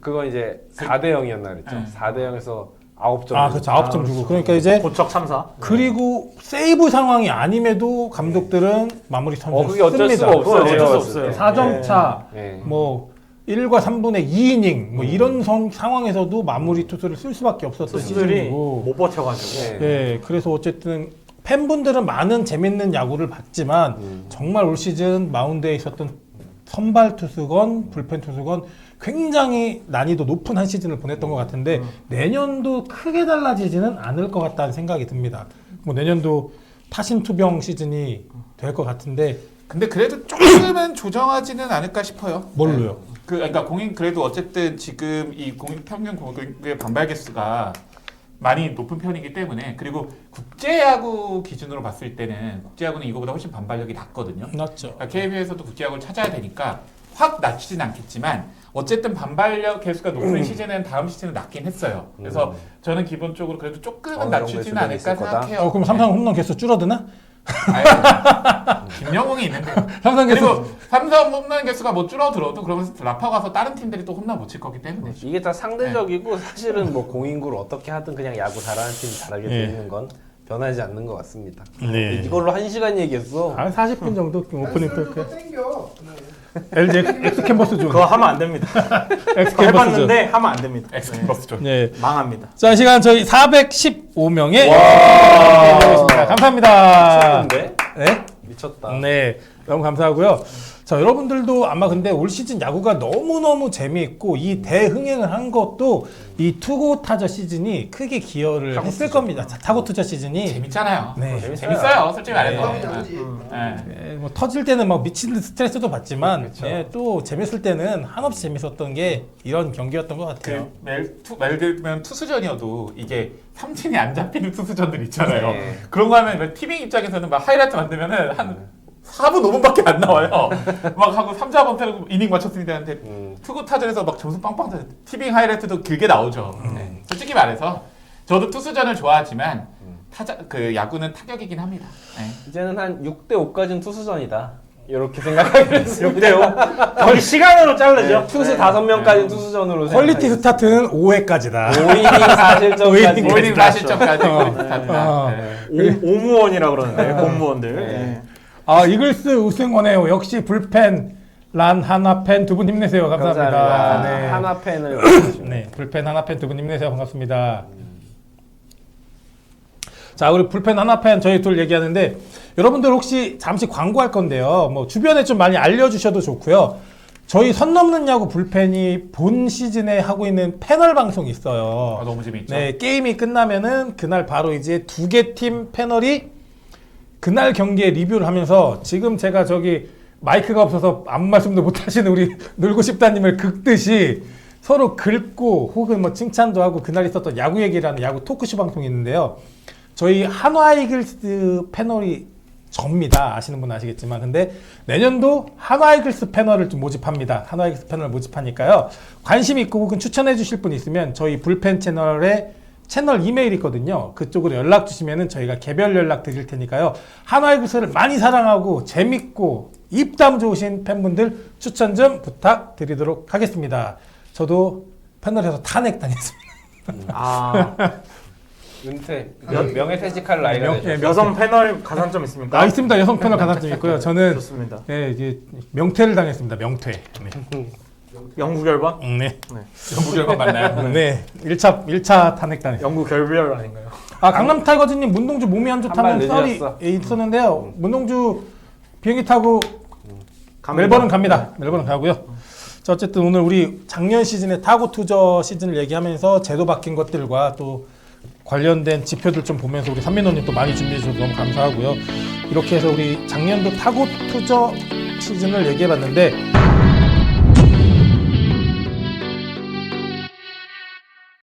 그건 이제 4대 0이었나 그랬죠. 네. 4대 0에서 9점. 아, 그렇죠. 9점 주고. 그러니까 이제 고척 참사. 그리고 세이브 상황이 아님에도 감독들은 마무리 선수 그게 어쩔 씁니다. 수가 없어요. 어쩔 수 제가 없어요. 봤을 때. 4점 차, 네. 뭐 1과 3분의 2이닝 뭐 이런 상황에서도 마무리 투수를 쓸 수밖에 없었던 투수들이 시즌이고. 못 버텨가지고. 네. 예, 그래서 어쨌든 팬분들은 많은 재밌는 야구를 봤지만 정말 올 시즌 마운드에 있었던 선발 투수건 불펜 투수건 굉장히 난이도 높은 한 시즌을 보냈던 것 같은데 내년도 크게 달라지지는 않을 것 같다는 생각이 듭니다. 뭐 내년도 타신 투병 시즌이 될 것 같은데 근데 그래도 조금은 조정하지는 않을까 싶어요. 뭘로요? 그러니까 공인 그래도 어쨌든 지금 이 공인 평균 공격의 반발 개수가 많이 높은 편이기 때문에 그리고 국제야구 기준으로 봤을 때는 국제야구는 이거보다 훨씬 반발력이 낮거든요. 맞죠. 그러니까 KBO에서도 국제야구를 찾아야 되니까 확 낮추진 않겠지만 어쨌든 반발력 개수가 높은 시즌은 다음 시즌은 낮긴 했어요. 그래서 저는 기본적으로 그래도 조금은 어느 낮추지는 정도의 않을까 수준이 있을 거다. 생각해요. 그럼 삼성 홈런 개수 줄어드나? 아유, 김영웅이 있는데 삼성 개수 그리고 삼성 홈런 개수가 뭐 줄어들어도 그러면 라파 가서 다른 팀들이 또 홈런 못 칠 거기 때문에 이게 다 상대적이고 사실은 뭐 공인구를 어떻게 하든 그냥 야구 잘하는 팀이 잘하게 돼 예. 있는 건 변하지 않는 것 같습니다. 네. 이걸로 1시간 얘기했어. 한 40분 정도 오프닝 또 토크. 땡겨. LG 엑스 캔버스 존. 그거 하면 안 됩니다. 엑스 그거 캔버스 존. 해봤는데 하면 안 됩니다. 엑스버스 좀 네. 망합니다. 자, 시간 저희 415명의 와. 감사합니다. 미쳤는데? 네? 미쳤다. 네. 너무 감사하고요. 자, 여러분들도 아마 근데 올 시즌 야구가 너무너무 재미있고 이 대흥행을 한 것도 이 투고 타자 시즌이 크게 기여를 했을 겁니다. 타고 투자 시즌이 재밌잖아요. 네. 재밌어요. 솔직히 말해서. 마음이 다르지. 네. 예, 뭐 터질 때는 막 미친 듯 스트레스도 받지만 그렇죠. 예, 또 재밌을 때는 한없이 재밌었던 게 이런 경기였던 것 같아요. 말 들면 투수전이어도 이게 삼진이 안 잡히는 투수전들 있잖아요. 네. 그런 거 하면 티빙 입장에서는 막 하이라이트 만들면은 한 4분 5분밖에 안 나와요. 막 하고 3, 4번 때리고 이닝 맞췄으니까 한테 투구 타전에서 막 점수 빵빵 타. 티빙 하이라이트도 길게 나오죠. 네. 솔직히 말해서 저도 투수전을 좋아하지만 타자 그 야구는 타격이긴 합니다. 네. 이제는 한 6대 5까지는 투수전이다. 이렇게 생각하기로 했습니다. 6대5. 거기 시간으로 자르죠. 투수 5명까지는 투수전으로 퀄리티 스타트는 5회까지다. 5이닝 4실점까지. 5이닝 4실점까지 아. 오무원이라 그러는데 공무원들. 네. 아, 이글스 우승원해요. 역시 불펜 란 하나팬 두 분 힘내세요. 감사합니다. 감사합니다. 네. 하나 팬을 네, 불펜 하나팬 두 분 힘내세요. 반갑습니다. 자, 우리 불펜 하나팬 저희 둘 얘기하는데 여러분들 혹시 잠시 광고할 건데요. 뭐 주변에 좀 많이 알려주셔도 좋고요. 저희 선 넘는 야구 불펜이 본 시즌에 하고 있는 패널 방송이 있어요. 아, 너무 재밌죠. 네, 게임이 끝나면은 그날 바로 이제 두 개 팀 패널이 그날 경기에 리뷰를 하면서 지금 제가 저기 마이크가 없어서 아무 말씀도 못 하시는 우리 놀고 싶다님을 긁듯이 서로 긁고 혹은 뭐 칭찬도 하고 그날 있었던 야구 얘기를 하는 야구 토크쇼 방송이 있는데요. 저희 한화 이글스 패널이 접니다. 아시는 분 아시겠지만. 근데 내년도 한화 이글스 패널을 좀 모집합니다. 한화 이글스 패널을 모집하니까요. 관심 있고 혹은 추천해 주실 분 있으면 저희 불펜 채널에 채널 이메일 있거든요. 그쪽으로 연락 주시면은 저희가 개별 연락 드릴 테니까요. 한화 이글스를 많이 사랑하고 재밌고 입담 좋으신 팬분들 추천 좀 부탁드리도록 하겠습니다. 저도 패널에서 탄핵당했습니다. 아, 은퇴 명예퇴직할 나이가 명- 되죠. 예, 여성 패널 가산점 있습니까? 아, 있습니다. 여성 패널 가산점 있고요. 저는 좋습니다. 네, 이게 명퇴를 당했습니다. 명퇴. 네. 영구 결반? 네. 연구 결과 맞나요? 네. 1차 탄핵 당했습니다. 영구 결별 아닌가요? 아 강남 타이거즈님 문동주 몸이 안 좋다는 한발 썰이 늦었어. 있었는데요. 문동주 비행기 타고 갑니다. 멜버른 갑니다. 멜버른 가고요. 자, 어쨌든 오늘 우리 작년 시즌에 타고 투저 시즌을 얘기하면서 제도 바뀐 것들과 또 관련된 지표들 좀 보면서 우리 삼민호님 또 많이 준비해 주셔서 너무 감사하고요. 이렇게 해서 우리 작년도 타고 투저 시즌을 얘기해봤는데